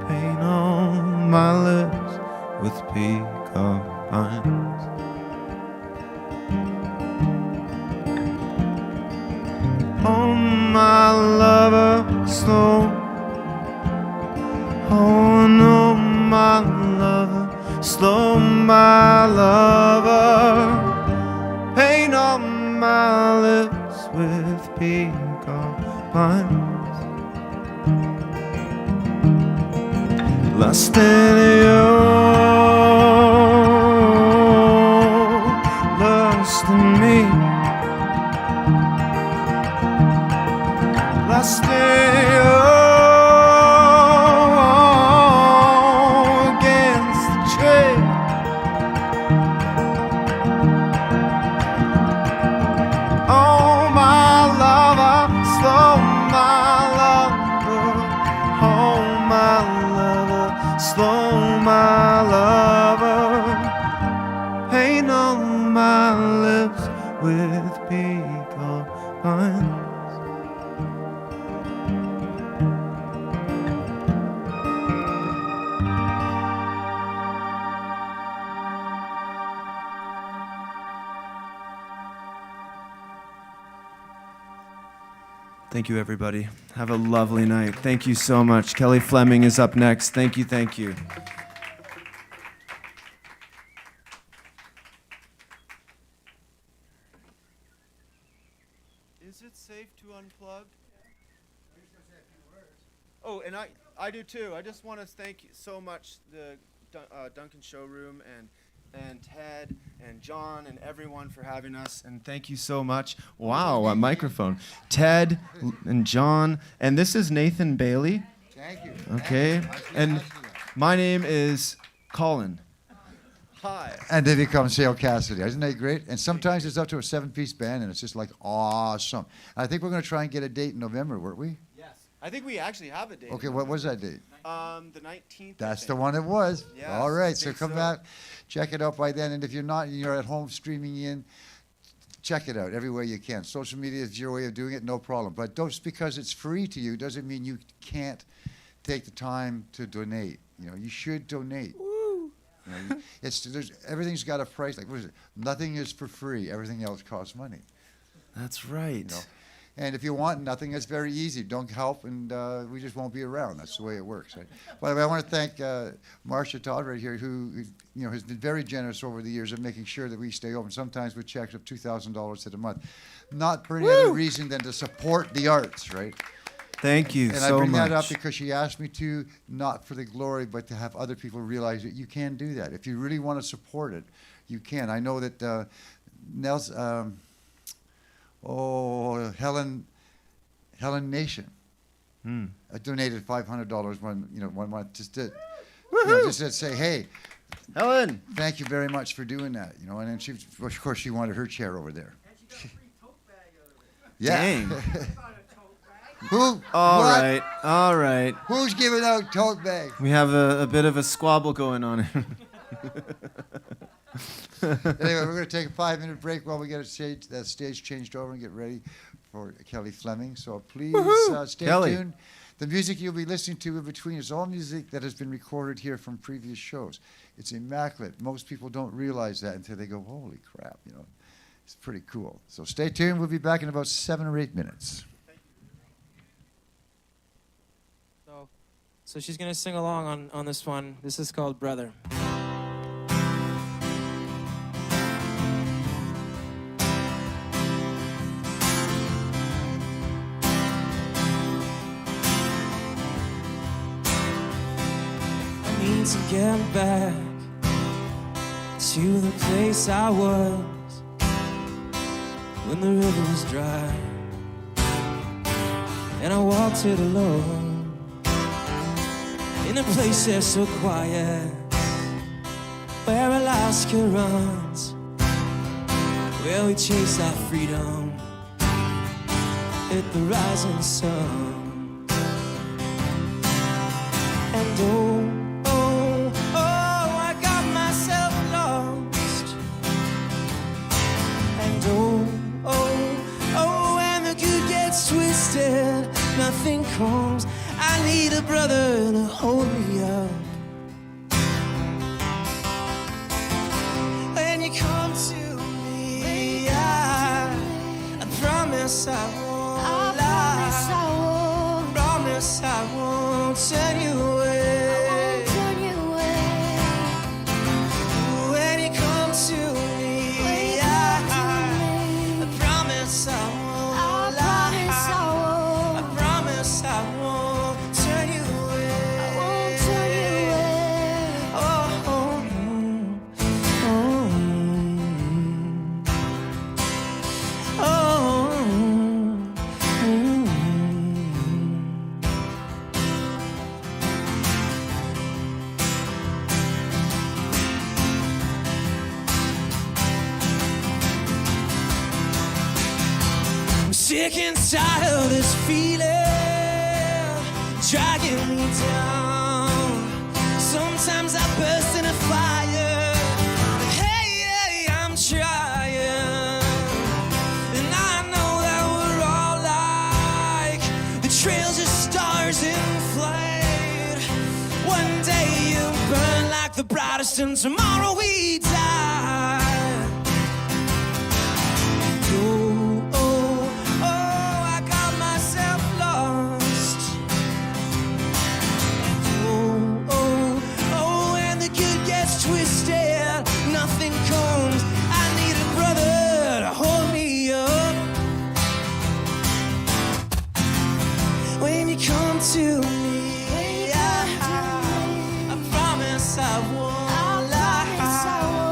paint on my lips with peacock pines. Oh, my lover, slow, oh, no, my lover, slow, my lover, paint on my lips with peacock pines. Lust in you, lust in me, lust in you, against the tree. Oh, my lover, slow, my lover, oh, my lover, slow, my lover, paint on my lips with peacock pines. Thank you, everybody. Have a lovely night. Thank you so much. Kele Fleming is up next. Thank you, thank you. Is it safe to unplug? Oh, and I do too. I just want to thank you so much, the Duncan Showroom and and Ted and John and everyone for having us. And thank you so much. Wow, a microphone. Ted and John. And this is Nathan Bailey. Thank you. Okay. And my name is Colin. Hi. And they become Sale Cassady. Isn't that great? And sometimes it's up to a 7-piece band, and it's just like awesome. And I think we're going to try and get a date in November, weren't we? Yes. I think we actually have a date. Okay, what was that date? The 19th. That's the one it was. Yes, All right, so think come so. back, check it out by then. And if you're not, you're at home streaming in, check it out every way you can. Social media is your way of doing it, no problem. But just because it's free to you doesn't mean you can't take the time to donate. You know, you should donate. You know, everything's got a price. Like, what is it? Nothing is for free. Everything else costs money. That's right. You know? And if you want nothing, it's very easy. Don't help, and we just won't be around. That's the way it works, right? By the way, I want to thank Marcia Todd right here, who has been very generous over the years of making sure that we stay open, sometimes with checks of $2,000 a month. Not for any other reason than to support the arts, right? Thank you And so I bring much. that up because she asked me to, not for the glory, but to have other people realize that you can do that. If you really want to support it, you can. I know that Helen Nation donated $500 one month just to just to say, hey, Helen. thank you very much for doing that. You know, and then she, of course, she wanted her chair over there. And she got a free tote bag out of it. Yeah. Dang. Who? All what? right. All right. Who's giving out tote bags? We have a bit of a squabble going on here. Anyway, we're going to take a 5-minute break while we get that stage changed over and get ready for Kelly Fleming. So please stay Kelly. tuned. The music you'll be listening to in between is all music that has been recorded here from previous shows. It's immaculate. Most people don't realize that until they go, holy crap, you know. It's pretty cool. So stay tuned. We'll be back in about 7 or 8 minutes. So she's going to sing along on this one. This is called Brother. I need to get back to the place I was when the river was dry and I walked it alone. In a place that's so quiet, where Alaska runs, where we chase our freedom at the rising sun. And I got myself lost. And when the good gets twisted, nothing comes. I need a brother to hold me up. When you come to me, I promise I won't lie. Promise I won't turn you away. When you come to me, I promise I won't lie. I promise I won't. Sick and tired of this feeling dragging me down. Sometimes I burst in a fire. Hey, I'm trying, and I know that we're all like the trails of stars in flight. One day you burn like the brightest, and tomorrow we die. Nothing comes. I need a brother to hold me up. When you come to me, I promise I won't lie.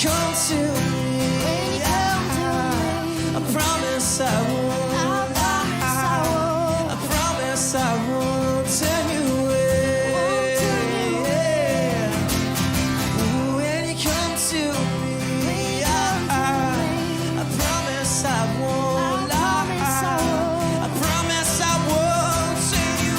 come to me, I promise I won't. I promise I won't turn you away. When you come to me, I promise I won't lie. I promise I won't turn you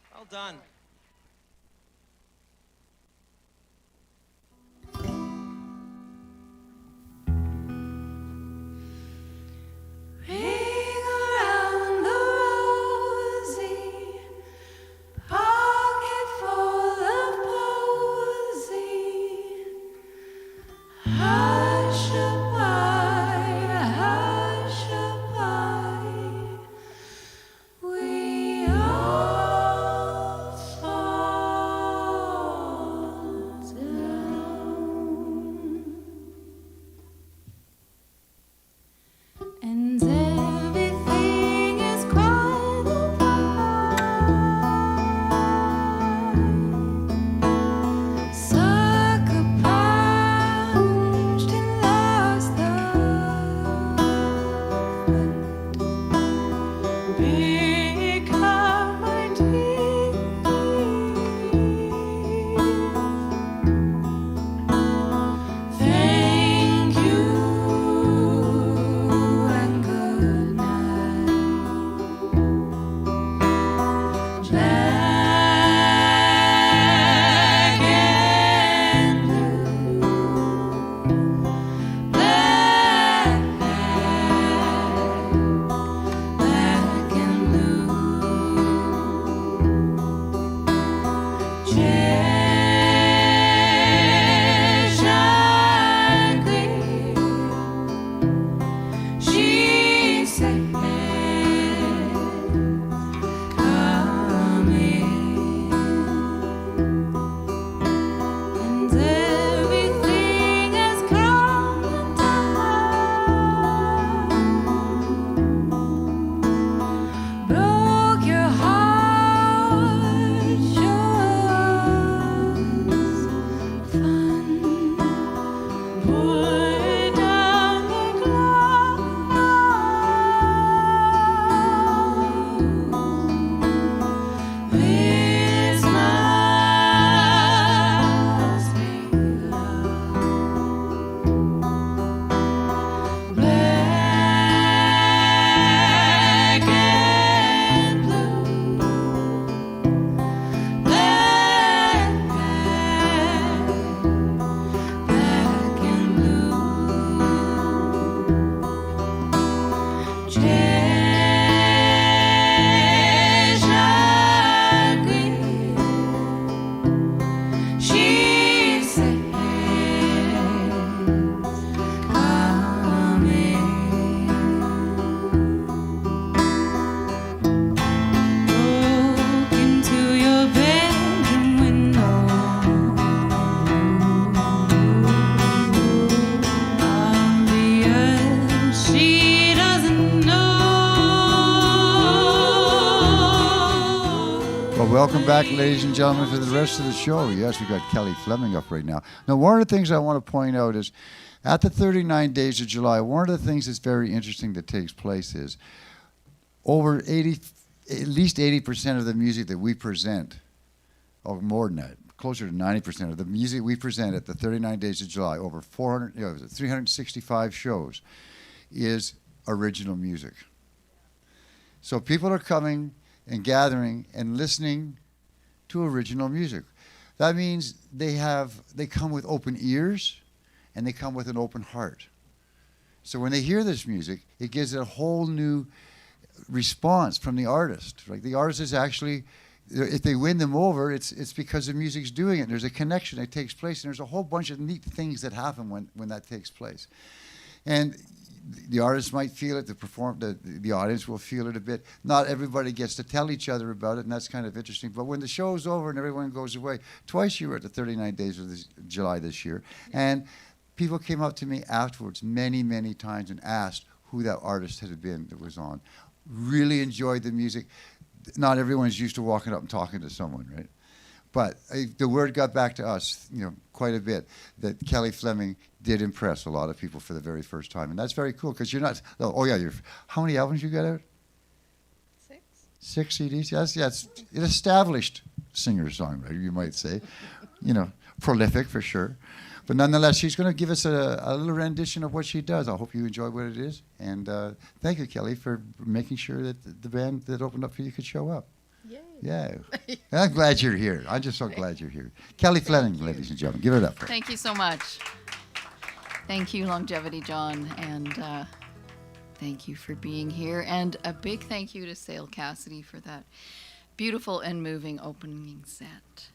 well done. Ring around the rosy, pocket full of posy. Hush abide, we all fall down. And everything is quiet apart. Sucker punched and lost the fun. Pick up my teeth. Thank you and good night. Black and blue, black and blue. Cheshire Green, she said, come in. And everything has come undone. Broke your heart, just fun. Put down the glass. This must be love. Black and blue, black and blue. Cheshire Green, she said, come in. Broke into your bedroom window. On the earth she doesn't know. Well, welcome back, ladies and gentlemen, to the rest of the show. Yes, we got Kelly Fleming up right now. Now, one of the things I want to point out is at the 39 Days of July, one of the things that's very interesting that takes place is over 80, at least 80% of the music that we present, or more than that, closer to 90% of the music we present at the 39 Days of July, over 365 shows, is original music. So people are coming and gathering and listening to original music. That means they come with open ears and they come with an open heart. So when they hear this music, it gives it a whole new response from the artist. Like the artist is actually if they win them over, it's because the music's doing it. And there's a connection that takes place, and there's a whole bunch of neat things that happen when that takes place. And the artist might feel it, the audience will feel it a bit. Not everybody gets to tell each other about it, and that's kind of interesting. But when the show's over and everyone goes away, twice you were at the 39 Days of July this year, and people came up to me afterwards many, many times and asked who that artist had been that was on. Really enjoyed the music. Not everyone's used to walking up and talking to someone, right? But the word got back to us, quite a bit, that Kele Fleming did impress a lot of people for the very first time. And that's very cool, because you're not, how many albums you got out? 6. 6 CDs? Yes, an established singer-songwriter, you might say. Prolific for sure. But nonetheless, she's going to give us a little rendition of what she does. I hope you enjoy what it is. And thank you, Kele, for making sure that the band that opened up for you could show up. Yay. Yeah. I'm glad you're here. I'm just so glad you're here. Kele Fleming, ladies and gentlemen. Give it up for her. Thank you so much. Thank you, Longevity John, and thank you for being here. And a big thank you to Sale Cassady for that beautiful and moving opening set.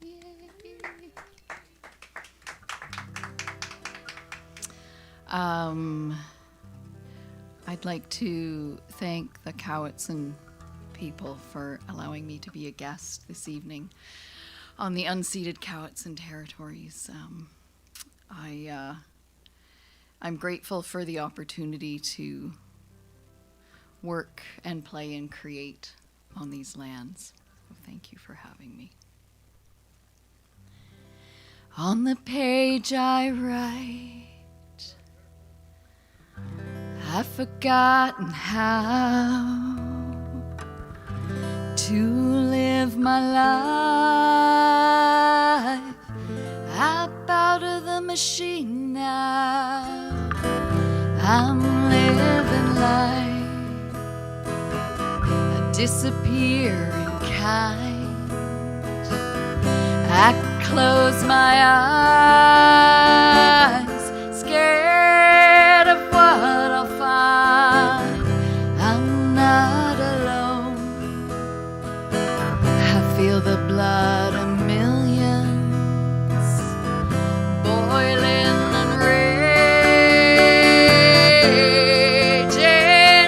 Yay. I'd like to thank the Cowitson people for allowing me to be a guest this evening on the unceded Cowitson territories. I'm grateful for the opportunity to work and play and create on these lands. So thank you for having me. On the page I write, I've forgotten how to live my life. I bow to the machine now. I'm living life, a disappearing kind. I close my eyes, scared of what I'll find. I'm not alone. I feel the blood of millions boiling and raging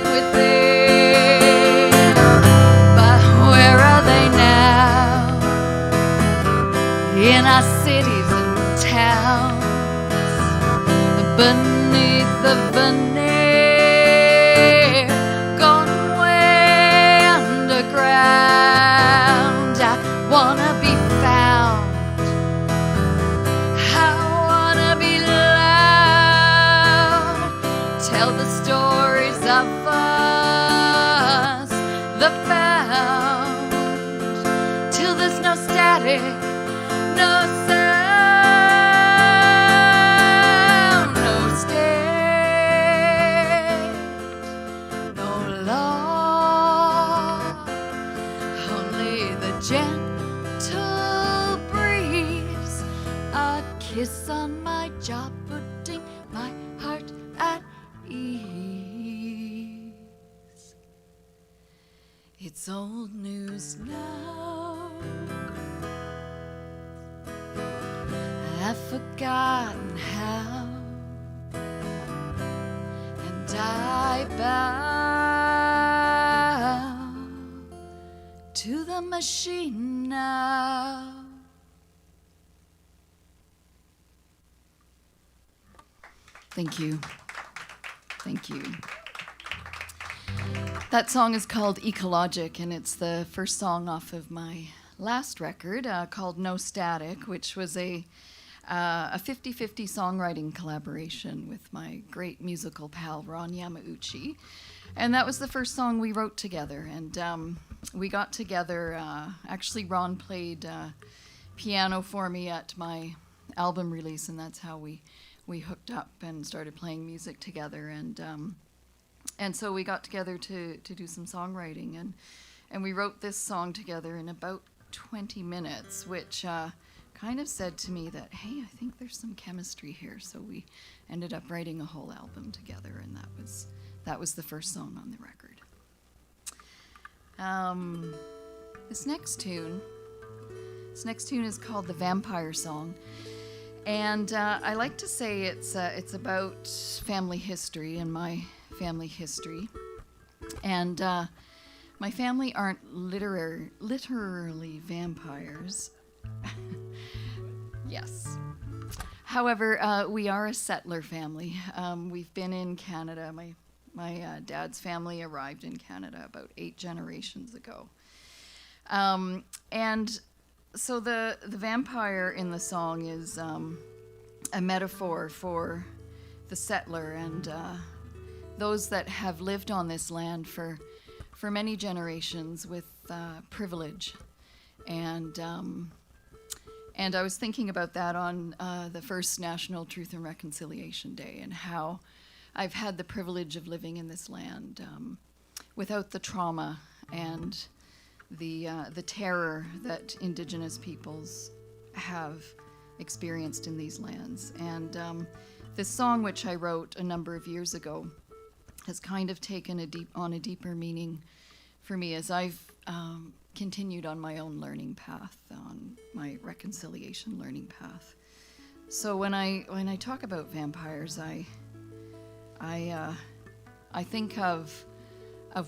within. But where are they now? In our cities and towns, beneath the veneer, gone way underground. I wanna be found, I wanna be loud, tell the stories of us, the found, till there's no static, no sound, no state, no law, only the gentle breeze, a kiss on my jaw, putting my heart at ease. It's old news now. I've forgotten how, and I bow to the machine now. Thank you. Thank you. That song is called Ecologic, and it's the first song off of my last record called No Static, which was a 50-50 songwriting collaboration with my great musical pal Ron Yamauchi. And that was the first song we wrote together. And we got together, actually Ron played piano for me at my album release, and that's how we hooked up and started playing music together. And so we got together to do some songwriting, and we wrote this song together in about 20 minutes, which kind of said to me that, hey, I think there's some chemistry here. So we ended up writing a whole album together, and that was the first song on the record. This next tune is called "The Vampire Song," and I like to say it's about family history and my family history, and my family aren't literally vampires. Yes. However, we are a settler family. We've been in Canada. My dad's family arrived in Canada about 8 generations ago. And so the vampire in the song is a metaphor for the settler and those that have lived on this land for many generations with privilege. And I was thinking about that on the first National Truth and Reconciliation Day, and how I've had the privilege of living in this land without the trauma and the terror that Indigenous peoples have experienced in these lands. And this song, which I wrote a number of years ago, has kind of taken on a deeper meaning for me as I've continued on my own learning path, on my reconciliation learning path. So when I talk about vampires, I think of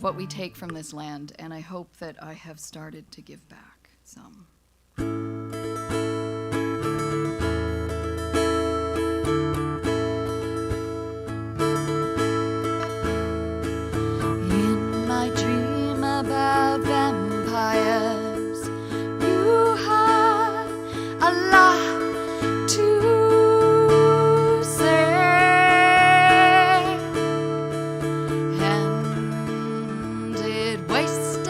what we take from this land, and I hope that I have started to give back some. In my dream about vampires, you had a lot to say, and it wasted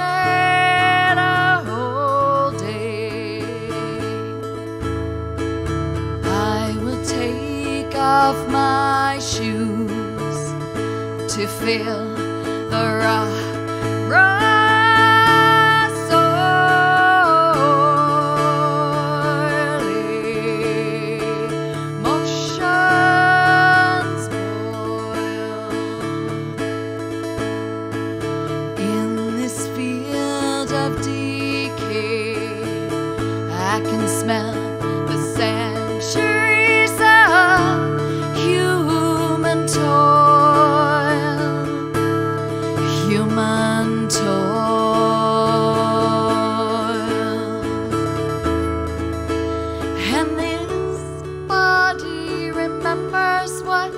a whole day. I will take off my shoes to feel the raw motions boil in this field of decay. I can smell the centuries of human toil, and this body remembers what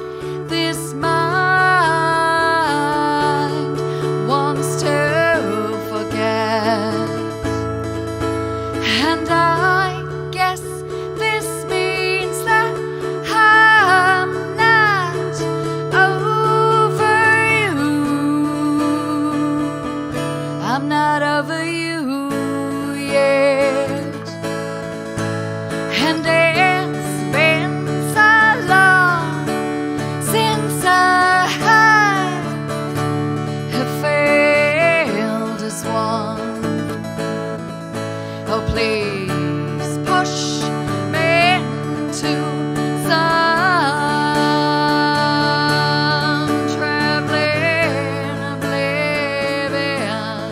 this mind wants to forget. And I guess this means that I'm not over you. I'm not over you yet. And it's been so long since I have failed as one. Oh, please push me into some traveling oblivion.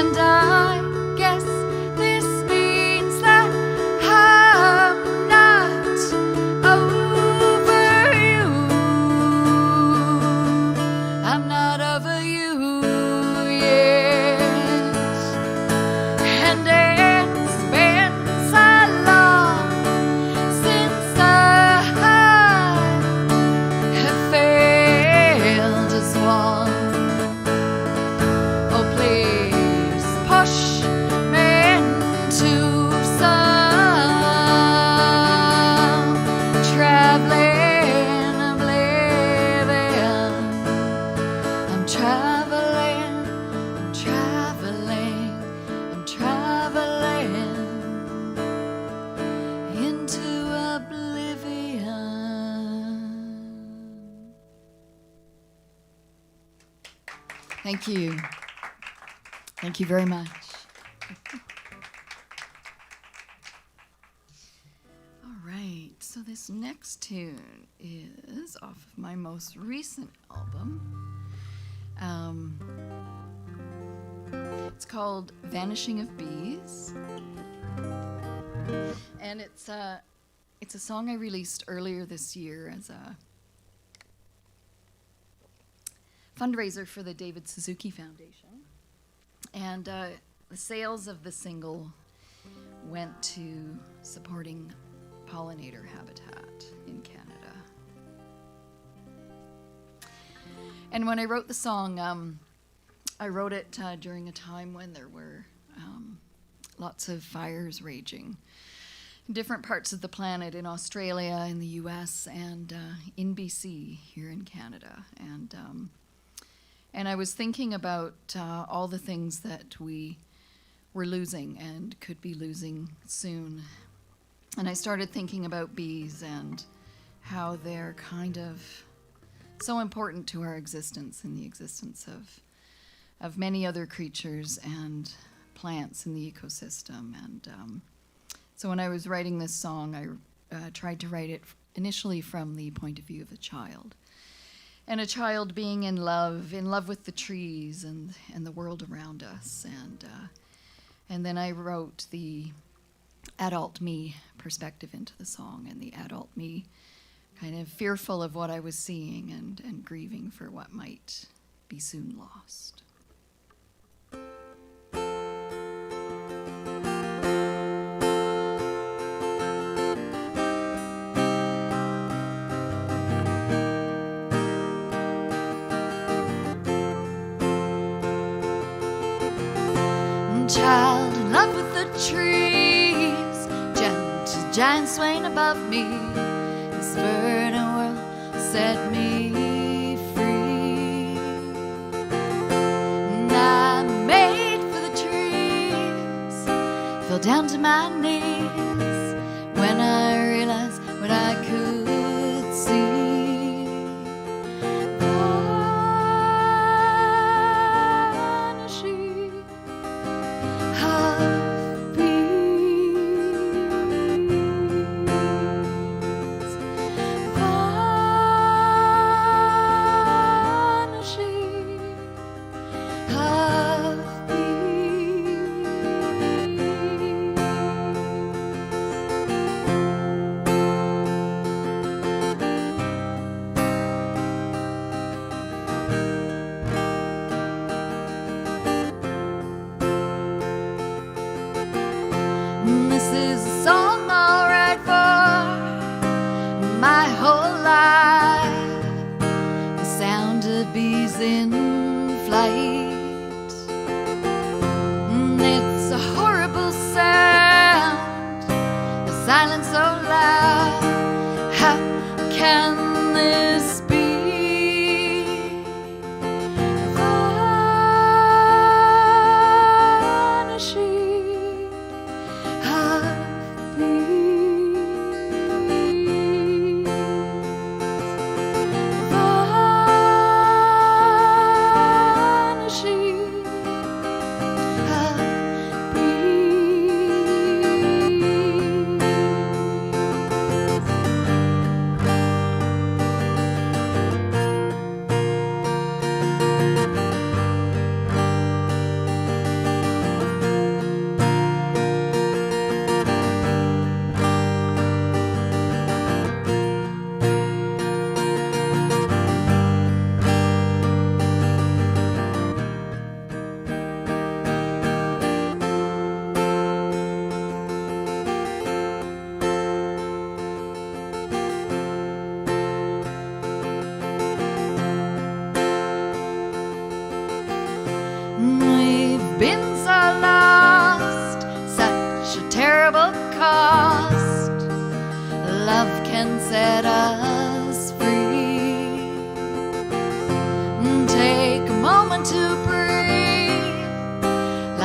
And I guess this means that I'm not over you. I'm not over you yet. And it's been so long since I have failed as one. Oh, please push me into some traveling oblivion. I'm traveling, I'm traveling, I'm traveling into oblivion. Thank you. Thank you very much. All right, so this next tune is off of my most recent album. It's called Vanishing of Bees. And it's a song I released earlier this year as a fundraiser for the David Suzuki Foundation. And the sales of the single went to supporting pollinator habitat in Canada. And when I wrote the song, I wrote it during a time when there were lots of fires raging in different parts of the planet, in Australia, in the US, and in BC, here in Canada. And I was thinking about all the things that we were losing and could be losing soon. And I started thinking about bees and how they're kind of so important to our existence and the existence of many other creatures and plants in the ecosystem. And so when I was writing this song, I tried to write it initially from the point of view of a child. And a child being in love with the trees and the world around us. And then I wrote the adult me perspective into the song, and the adult me kind of fearful of what I was seeing and grieving for what might be soon lost. Child in love with the trees, gentle giant swaying above me. This verdant world set me free. And I'm made for the trees. Fell down to my knees when I realized what I could see. This is a song I'll write for my whole life. The sound of bees in flight. It's a horrible sound, a silence so loud. How can this be?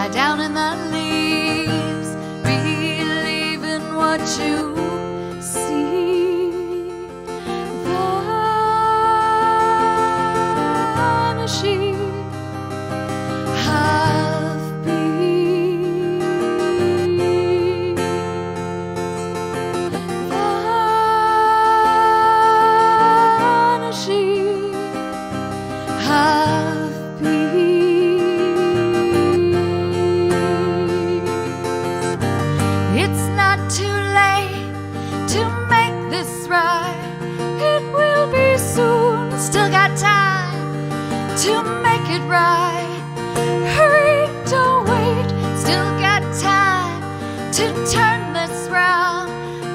lie down in the leaves, believe in what you see, vanishing half peace, vanishing half peace. It's not too late to make this right. It will be soon. Still got time to make it right. Hurry, don't wait. Still got time to turn this round,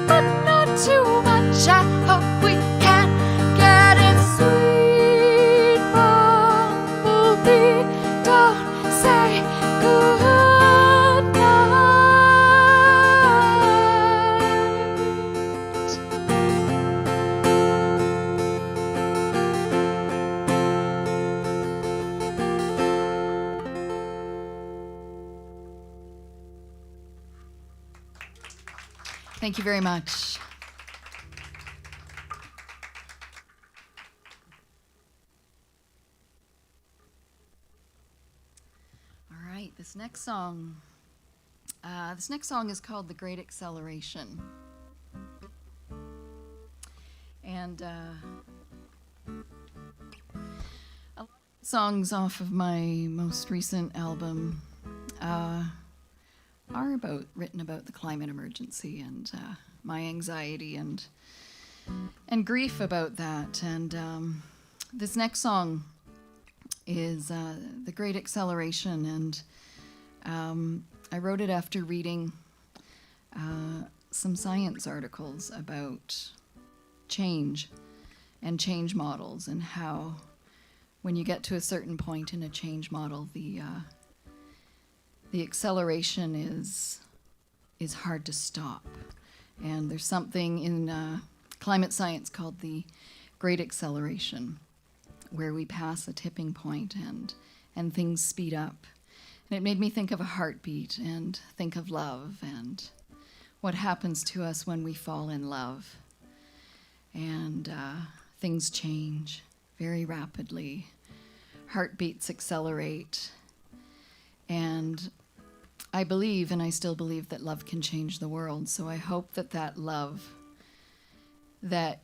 but not too much. I hope we can get it. Sweet bumblebee, don't say good night. Thank you very much. All right, this next song is called "The Great Acceleration," and songs off of my most recent album are written about the climate emergency and my anxiety and grief about that. And this next song is "The Great Acceleration," and I wrote it after reading some science articles about change and change models, and how when you get to a certain point in a change model, the acceleration is hard to stop. And there's something in climate science called the Great Acceleration, where we pass a tipping point and things speed up. And it made me think of a heartbeat and think of love and what happens to us when we fall in love. And things change very rapidly. Heartbeats accelerate. And I believe, and I still believe, that love can change the world. So I hope that that love that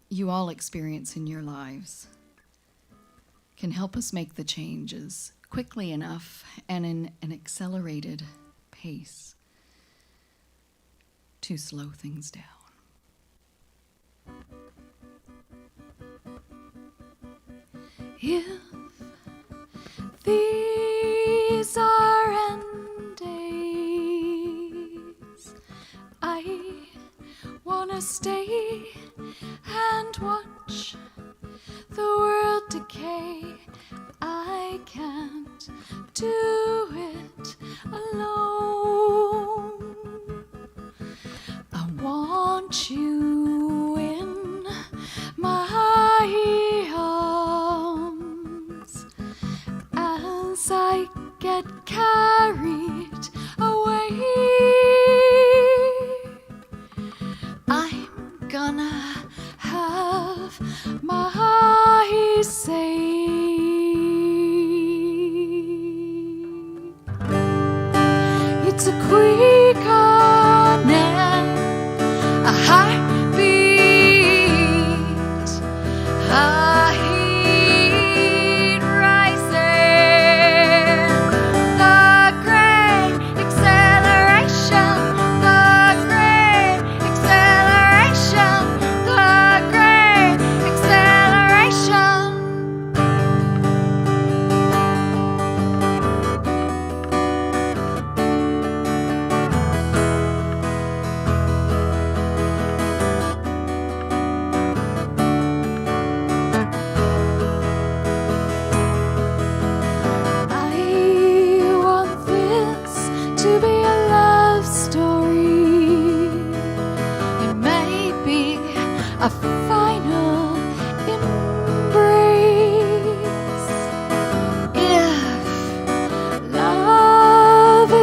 you all experience in your lives can help us make the changes quickly enough and in an accelerated pace to slow things down. If these are end days, I wanna stay and watch the world decay. I can't do it alone. I want you in my arms as I get carried away. I'm gonna have my say. It's a quickening, a heartbeat, a heat rising, the great acceleration, the great acceleration, the great acceleration.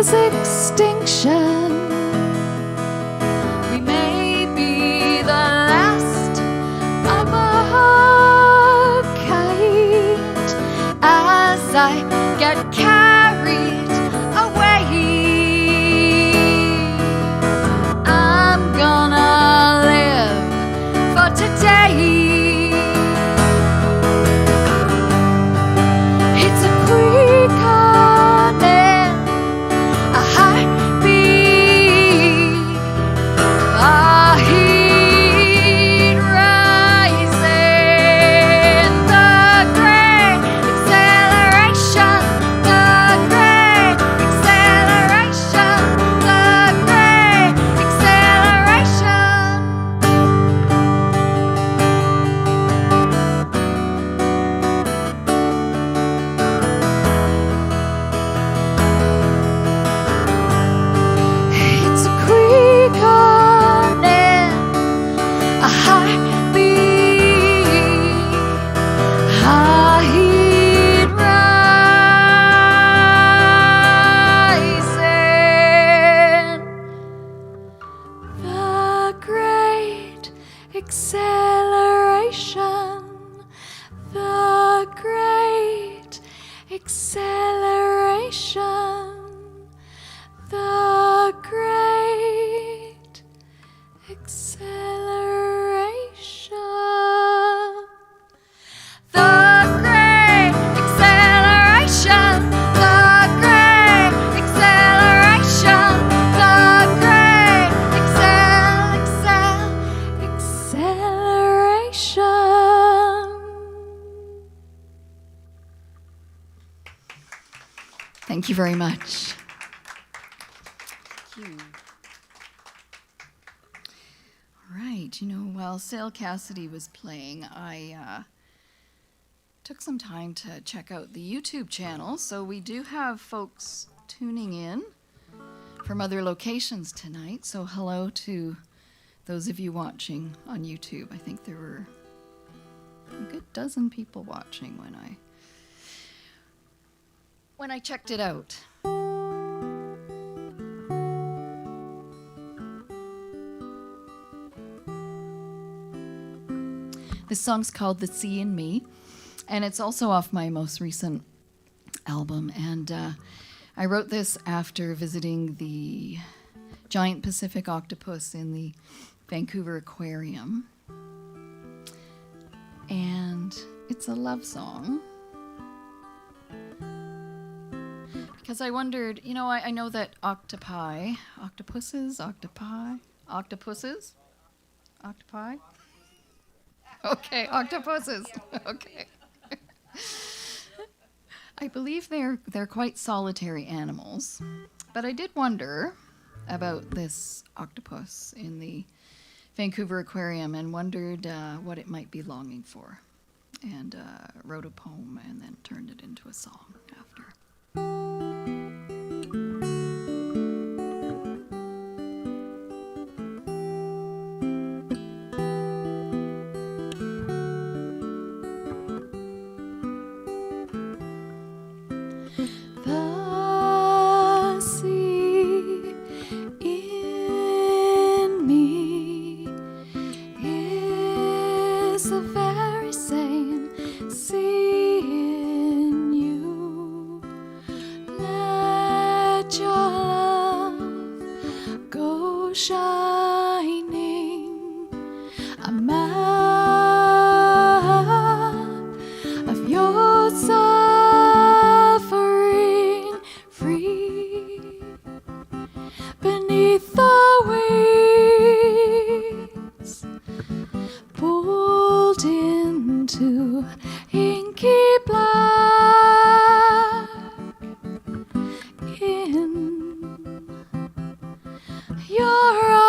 cause extinction. We may be the last of our kind as I get carried away. I'm gonna live for today. It's a quickening, a heartbeat, a heat rising, the great acceleration, the great acceleration, the great acceleration. It's a quickening, a heartbeat, a heat rising, the great acceleration, the great acceleration, the great acceleration, the great acceleration, the great acceleration, the great acceleration. Thank you very much. Thank you. All right, while Cassady was playing, I took some time to check out the YouTube channel. So we do have folks tuning in from other locations tonight. So hello to those of you watching on YouTube. I think there were a good dozen people watching when I checked it out. This song's called The Sea in Me, and it's also off my most recent album. And I wrote this after visiting the giant Pacific octopus in the Vancouver Aquarium. And it's a love song. Because I wondered, I know that octopi, Okay, octopuses. Okay. I believe they're quite solitary animals, but I did wonder about this octopus in the Vancouver Aquarium and wondered what it might be longing for, and wrote a poem and then turned it into a song after. The sea in me is the very same sea in you. Let your love go shining a map of your suffering free beneath the waves, pulled into inky black in your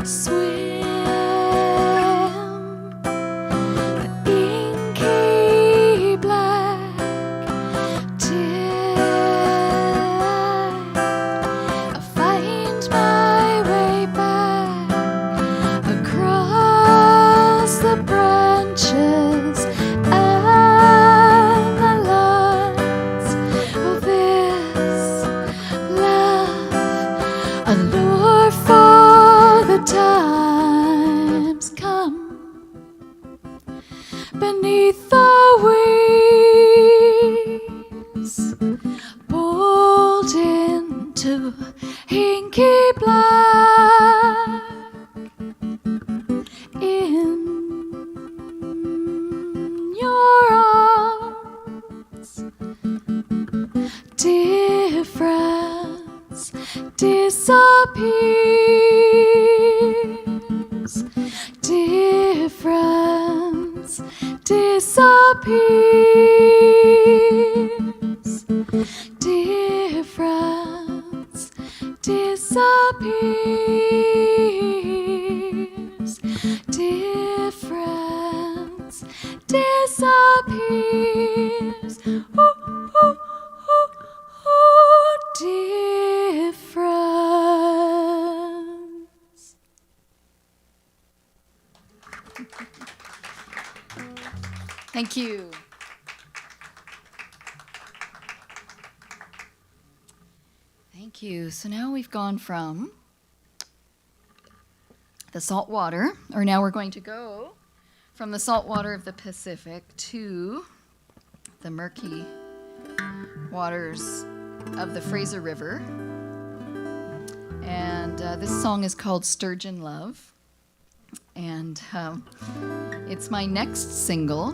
swim the inky black till I find my way back across the branches and the lines of this love, a lure for the times come beneath the waves, bold into inky black in your arms. Difference disappears. Difference disappears. Difference disappears. Difference disappears. Ooh, ooh, ooh, ooh, difference. Thank you. Thank you. So now we've gone from the salt water, or now we're going to go from the salt water of the Pacific to the murky waters of the Fraser River. And this song is called Sturgeon Love. And it's my next single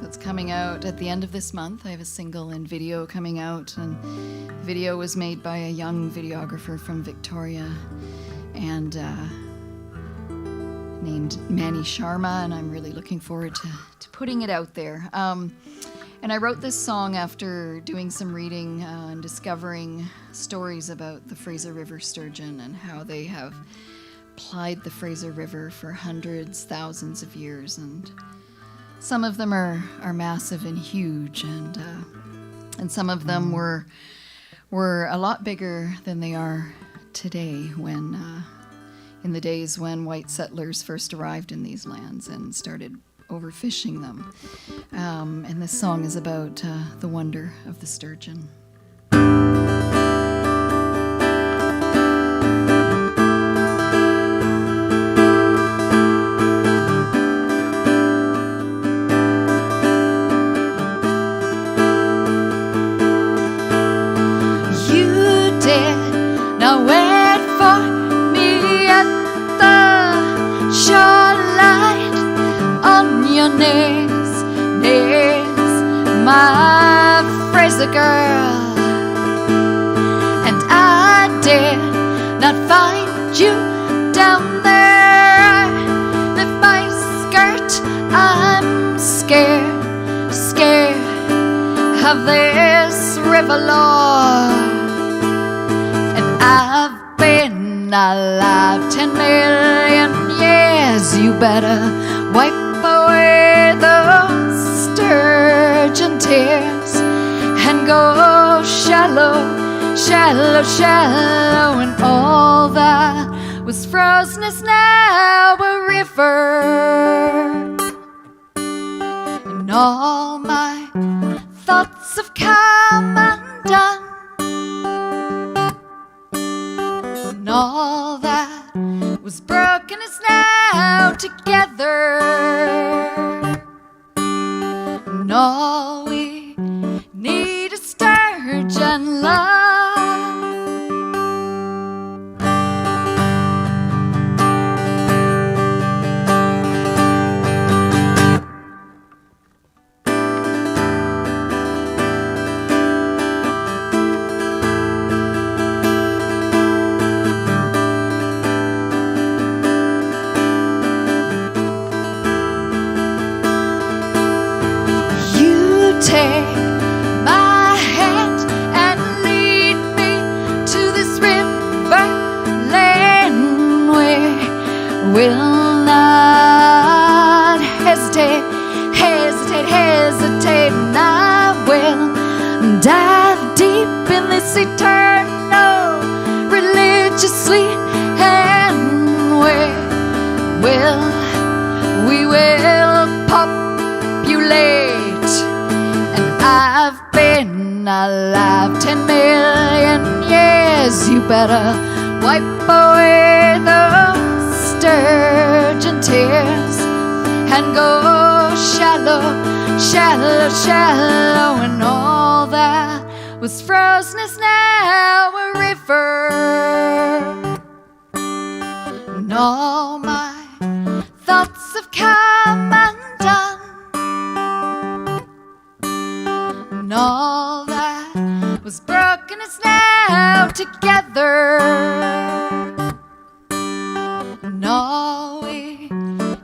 that's coming out at the end of this month. I have a single and video coming out, and the video was made by a young videographer from Victoria and named Manny Sharma, and I'm really looking forward to putting it out there. And I wrote this song after doing some reading and discovering stories about the Fraser River sturgeon and how they have plied the Fraser River for hundreds, thousands of years, and some of them are massive and huge, and some of them were a lot bigger than they are today. When in the days when white settlers first arrived in these lands and started overfishing them, and this song is about the wonder of the sturgeon. Now wait for me at the shoreline on your knees, my Fraser girl. And I did not find you down there. Lift my skirt, I'm scared of this river, Lord. I've been alive 10 million years. You better wipe away those sturgeon tears and go shallow, shallow, shallow. And all that was frozen is now a river. And all my thoughts have come undone. And all that was broken is now together. And all we need is sturgeon love. You will not hesitate, hesitate, hesitate, and I will dive deep in this eternal religiously, and we will populate. And I've been alive 10 million years. You better wipe away those sturgeon tears and go shallow, shallow, shallow. And all that was frozen is now a river. And all my thoughts have come undone, and all that was broken is now together. And all we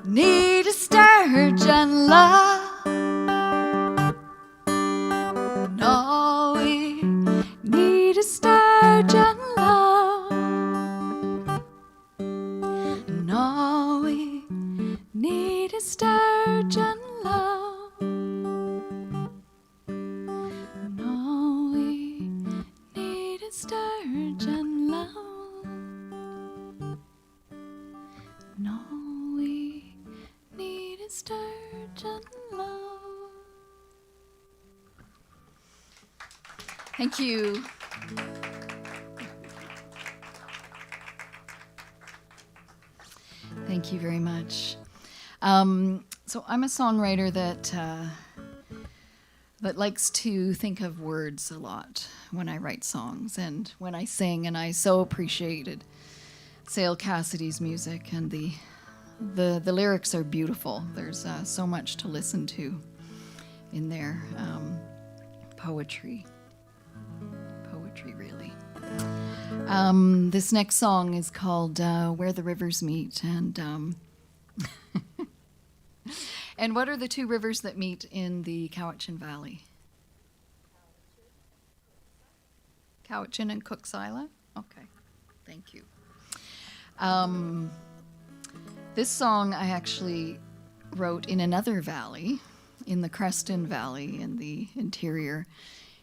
need is sturgeon love. And all we need is sturgeon love. And all we need is sturgeon love. And all we need is sturgeon love. And all we need is sturgeon love. Thank you. Thank you very much. So I'm a songwriter that likes to think of words a lot when I write songs and when I sing, and I so appreciated Sale Cassady's music, and the lyrics are beautiful. There's so much to listen to in there. Poetry really. This next song is called Where the Rivers Meet, and and what are the two rivers that meet in the Cowichan Valley? Cowichan and Cooksila? Okay, thank you. This song I actually wrote in another valley, in the Creston Valley in the interior,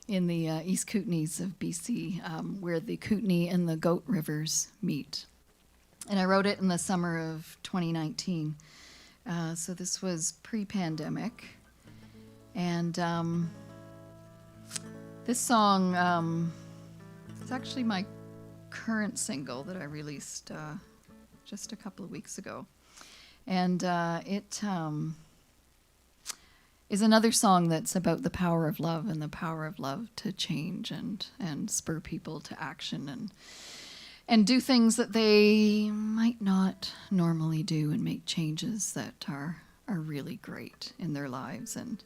in the East Kootenays of BC, where the Kootenay and the Goat Rivers meet. And I wrote it in the summer of 2019. So this was pre-pandemic. And this song is actually my current single that I released just a couple of weeks ago. And it is another song that's about the power of love and the power of love to change and spur people to action and do things that they might not normally do, and make changes that are really great in their lives and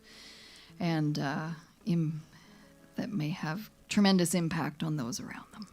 that may have tremendous impact on those around them.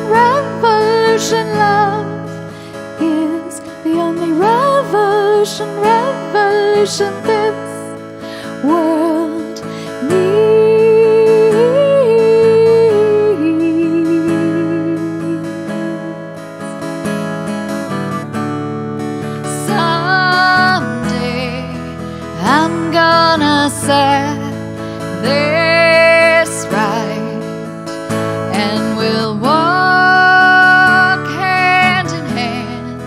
Revolution, love is the only revolution this world needs. Someday I'm gonna set this right, and we'll walk hand in hand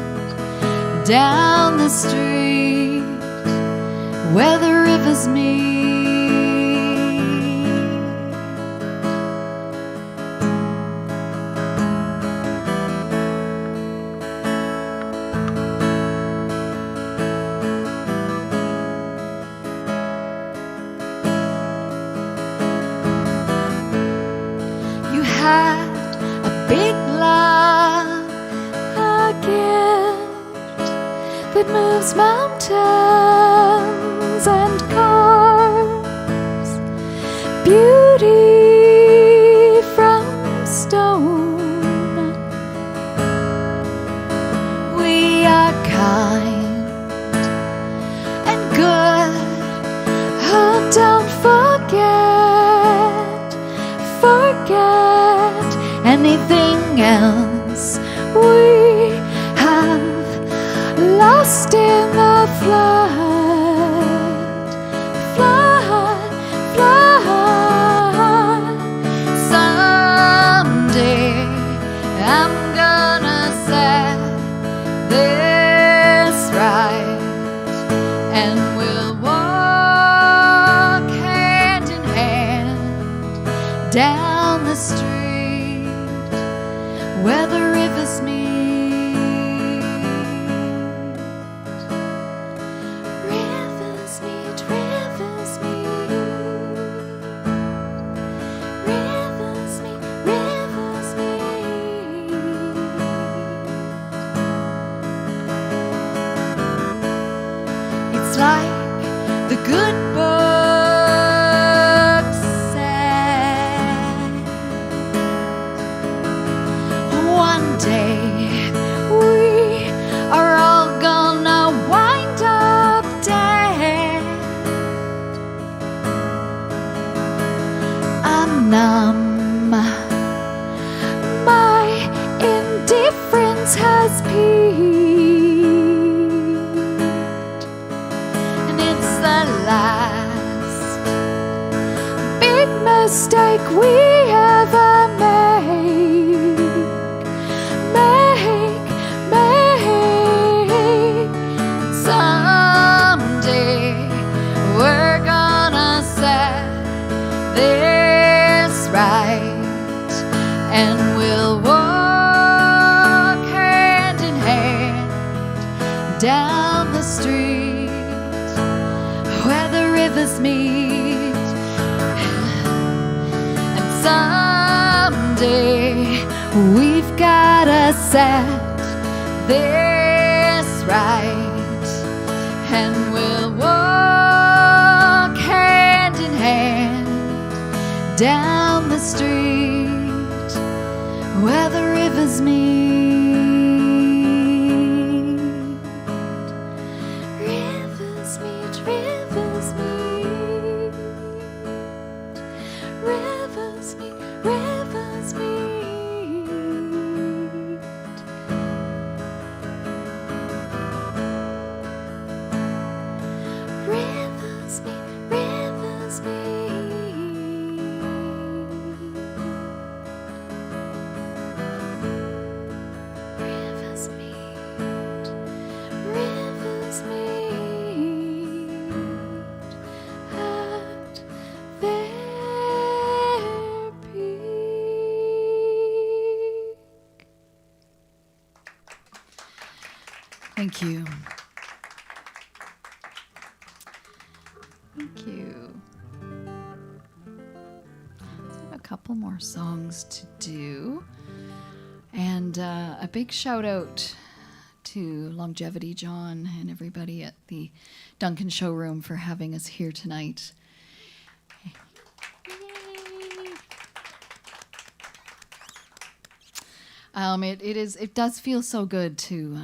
down the street where the rivers meet. had a big love, a gift that moves mountains and carves beauty from stone. We are kind and good. Oh, don't forget anything else we have lost in the flood. Someday I'm gonna set this right, and we'll walk hand in hand down the street where the rivers meet. Rivers meet, rivers meet. Rivers meet, rivers meet. It's like the good book said. One day we are all gonna wind up dead. I'm numb, my indifference has peaked, and it's the last big mistake we ever make. Someday we're gonna set this right, and we'll walk hand in hand down the street where the rivers meet. And someday we've gotta set this right, and we'll walk hand in hand down the street where the rivers meet. Rivers meet, rivers meet. Rivers meet, rivers meet. Rivers meet, rivers meet. Rivers meet, rivers meet at their peak. Thank you. Thank you. I have a couple more songs to do. And a big shout out to Longevity John and everybody at the Duncan Showroom for having us here tonight. It does feel so good to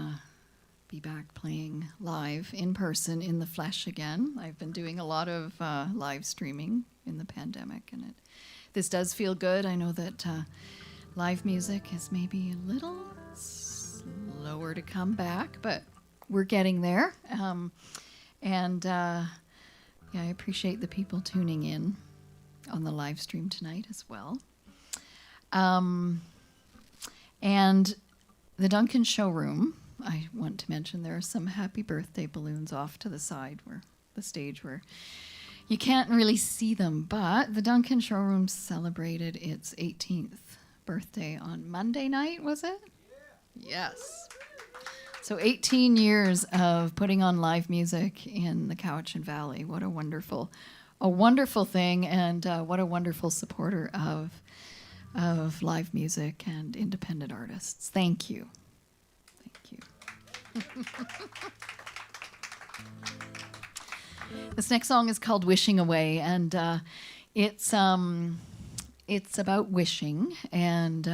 be back playing live in person in the flesh again. I've been doing a lot of live streaming in the pandemic, and this does feel good. I know that live music is maybe a little slower to come back, but we're getting there. I appreciate the people tuning in on the live stream tonight as well. And the Duncan Showroom, I want to mention there are some happy birthday balloons off to the side where the stage where you can't really see them, but the Duncan Showroom celebrated its 18th birthday on Monday night, was it? Yeah. Yes. So 18 years of putting on live music in the Cowichan Valley. What a wonderful thing, and what a wonderful supporter of of live music and independent artists. Thank you. Thank you. This next song is called Wishing Away, and it's about wishing, and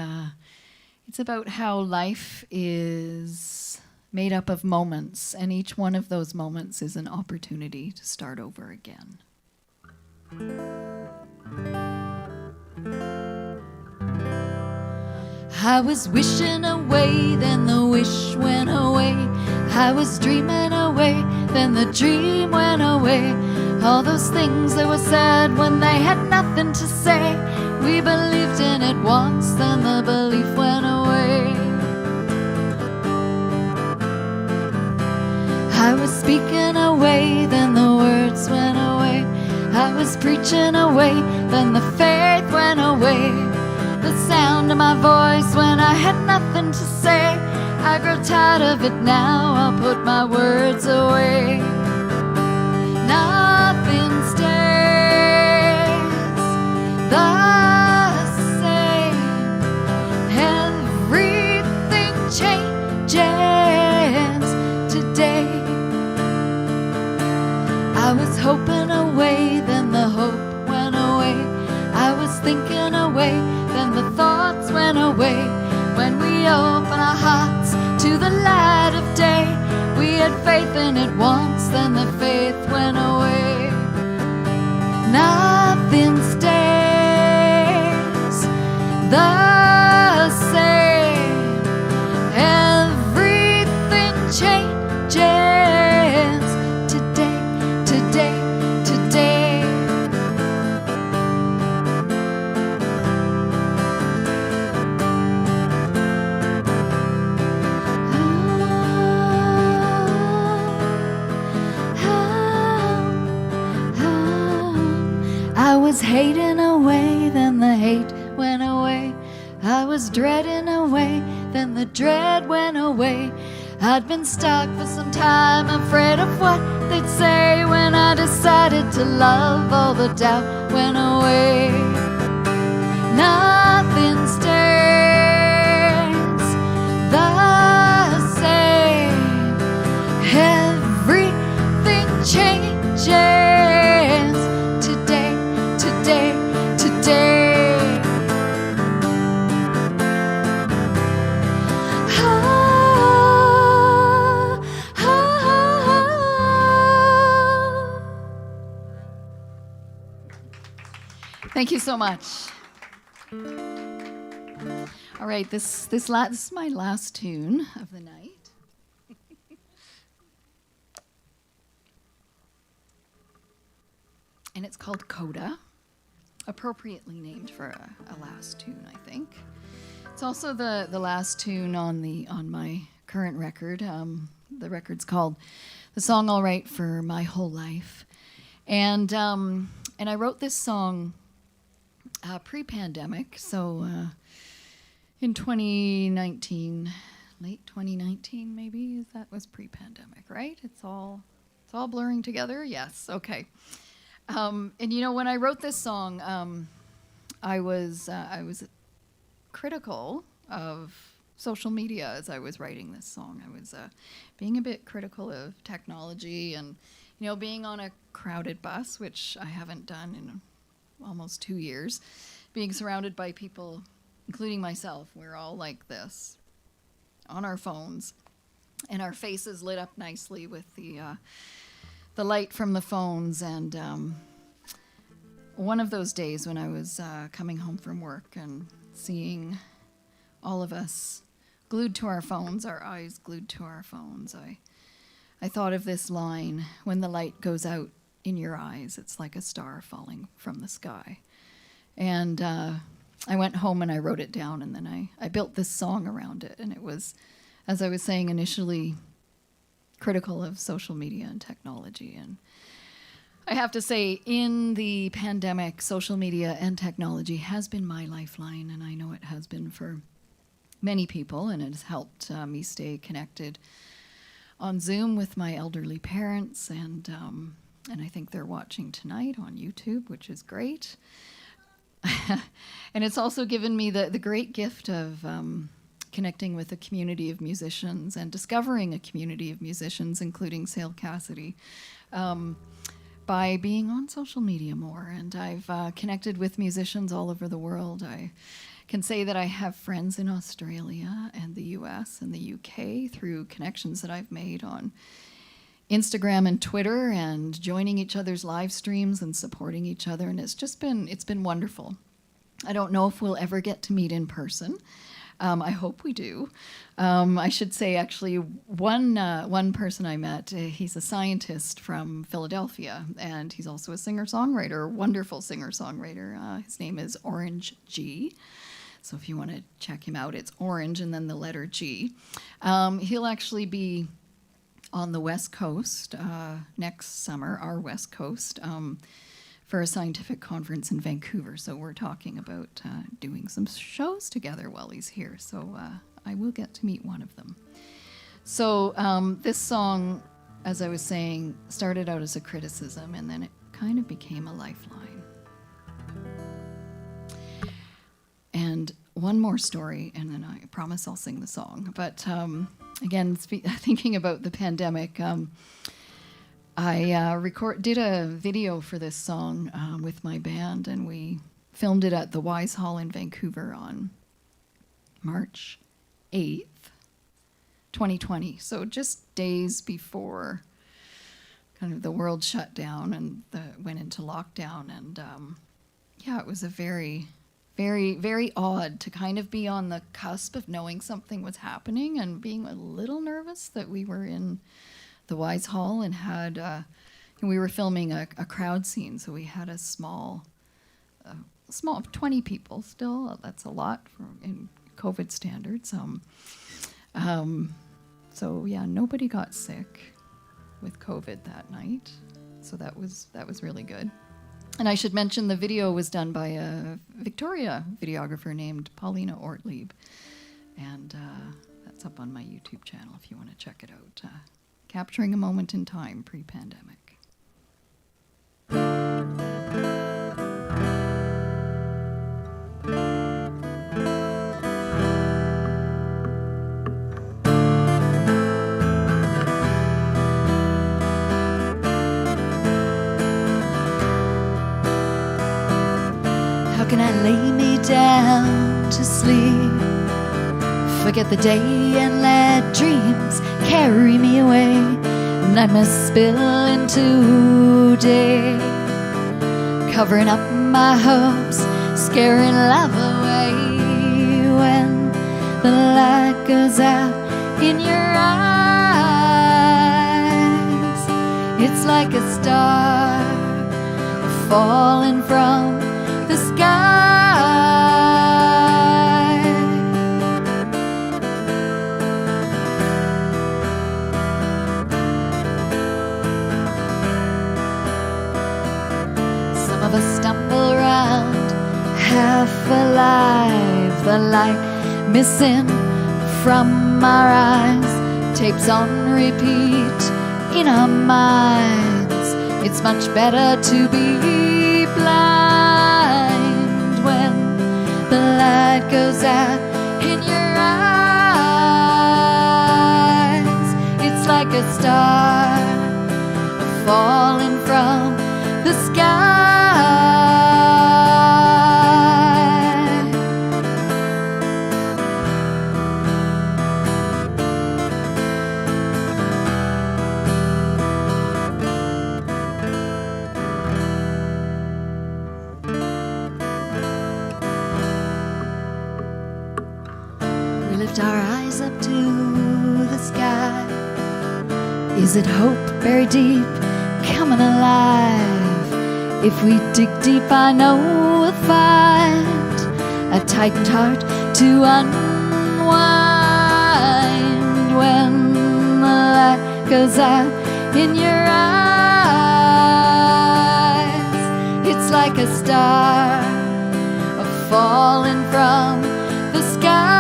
it's about how life is made up of moments, and each one of those moments is an opportunity to start over again. I was wishing away, then the wish went away. I was dreaming away, then the dream went away. All those things that were said when they had nothing to say. We believed in it once, then the belief went away. I was speaking away, then the words went away. I was preaching away, then the faith went away. The sound of my voice when I had nothing to say. I grow tired of it now, I'll put my words away. Nothing stays the same. Everything changes today. I was hoping away, then the hope went away. I was thinking away, then the thoughts went away. When we open our hearts to the light of day, we had faith in it once, then the faith went away. Nothing stays the same. Everything changes today, today, today. I was hating away, then the hate went away. I was dreading away, then the dread went away. I'd been stuck for some time, afraid of what they'd say. When I decided to love, all the doubt went away. Nothing stays the same. Everything changes today, today, today. Thank you so much. All right, this is my last tune of the night. And it's called Coda, appropriately named for a last tune, I think. It's also the last tune on my current record. The record's called The Song I'll Write for My Whole Life. And I wrote this song pre-pandemic, so in 2019, late 2019 maybe. That was pre-pandemic, right? It's all blurring together. Yes, okay. And you know, when I wrote this song, I was critical of social media as I was writing this song. I was being a bit critical of technology and, you know, being on a crowded bus, which I haven't done in almost 2 years, being surrounded by people, including myself. We're all like this, on our phones, and our faces lit up nicely with the light from the phones. And one of those days when I was coming home from work and seeing all of us glued to our phones, our eyes glued to our phones, I thought of this line: when the light goes out in your eyes, it's like a star falling from the sky. And I went home and I wrote it down, and then I built this song around it. And it was, as I was saying, initially critical of social media and technology. And I have to say, in the pandemic, social media and technology has been my lifeline, and I know it has been for many people, and it has helped me stay connected on Zoom with my elderly parents, and I think they're watching tonight on YouTube, which is great. And it's also given me the great gift of connecting with a community of musicians and discovering a community of musicians, including Sale Cassady, by being on social media more. And I've connected with musicians all over the world. I can say that I have friends in Australia and the US and the UK through connections that I've made on Instagram and Twitter, and joining each other's live streams and supporting each other. And it's been wonderful. I don't know if we'll ever get to meet in person. I hope we do. I should say, actually, one person I met, he's a scientist from Philadelphia, and he's also a singer-songwriter, wonderful singer-songwriter. His name is Orange G. So if you want to check him out, it's Orange and then the letter G. He'll actually be on the West Coast next summer, our West Coast, for a scientific conference in Vancouver. So we're talking about doing some shows together while he's here. So I will get to meet one of them. So this song, as I was saying, started out as a criticism, and then it kind of became a lifeline. And one more story, and then I promise I'll sing the song. But again, thinking about the pandemic, I did a video for this song with my band, and we filmed it at the Wise Hall in Vancouver on March 8th, 2020. So just days before kind of the world shut down and went into lockdown. And yeah, it was a very, very, very odd to kind of be on the cusp of knowing something was happening and being a little nervous that we were in the Wise Hall and had, and we were filming a crowd scene, so we had a small 20 people still. That's a lot in COVID standards. So yeah, nobody got sick with COVID that night, so that was really good. And I should mention the video was done by a Victoria videographer named Paulina Ortlieb, and that's up on my YouTube channel if you want to check it out. Capturing a moment in time pre-pandemic. How can I lay me down to sleep? Forget the day and let dreams carry me away. Night must spill into day, covering up my hopes, scaring love away. When the light goes out in your eyes, it's like a star falling from the sky. Of us stumble around, half alive, the light missing from our eyes, tapes on repeat in our minds. It's much better to be blind when the light goes out in your eyes. It's like a star falling from the sky. We lift our eyes up to the sky. Is it hope buried deep, coming alive? If we dig deep, I know we'll find a tightened heart to unwind when the light goes out in your eyes. It's like a star falling from the sky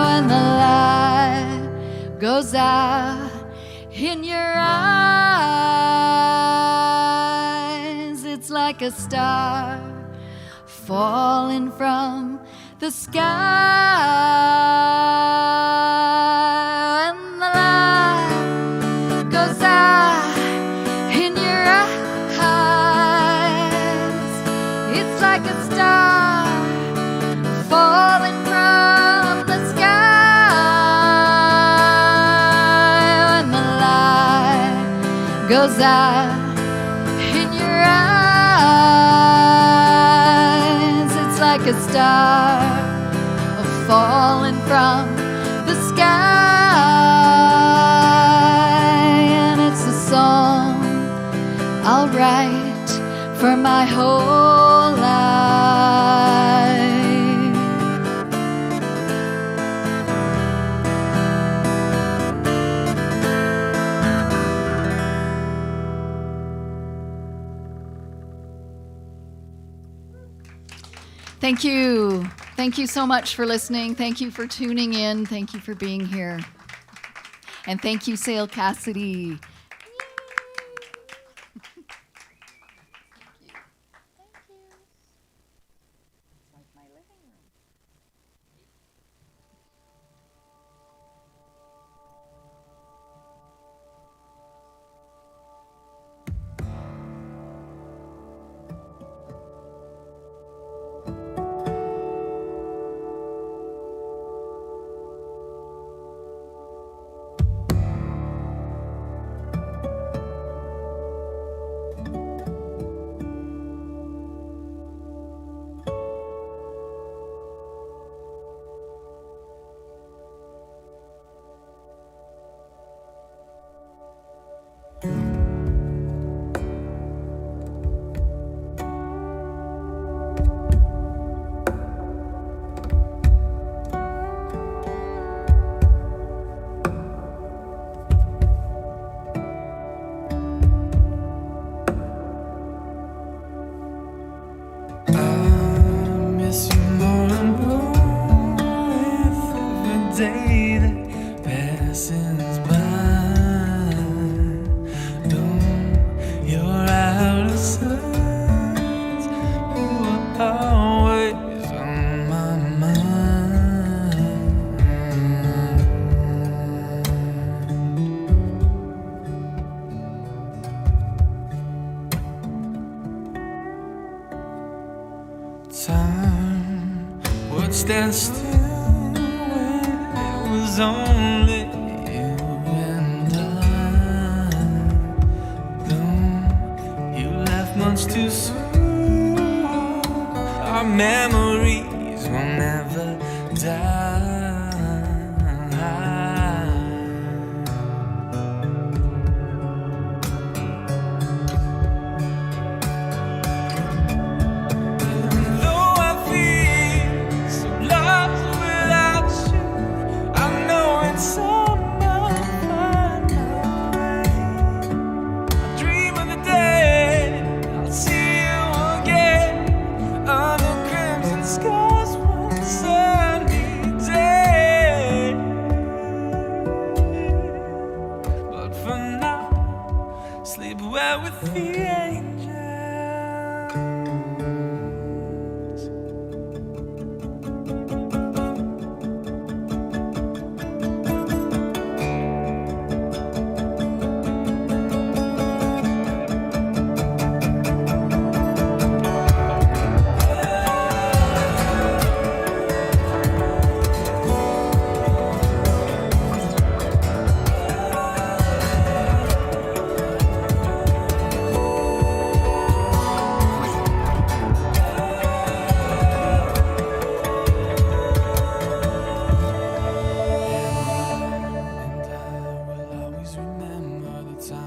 when the light goes out in your eyes. It's like a star falling from the sky. And the light goes out in your eyes. It's like a star falling from the sky. When the light goes out in your eyes, it's like a star falling from the sky. And it's a song I'll write for my whole life. Thank you. Thank you so much for listening. Thank you for tuning in. Thank you for being here. And thank you, Sale Cassady. Time would stand still when it was only you and I. Though you left much too soon, our memories will never die.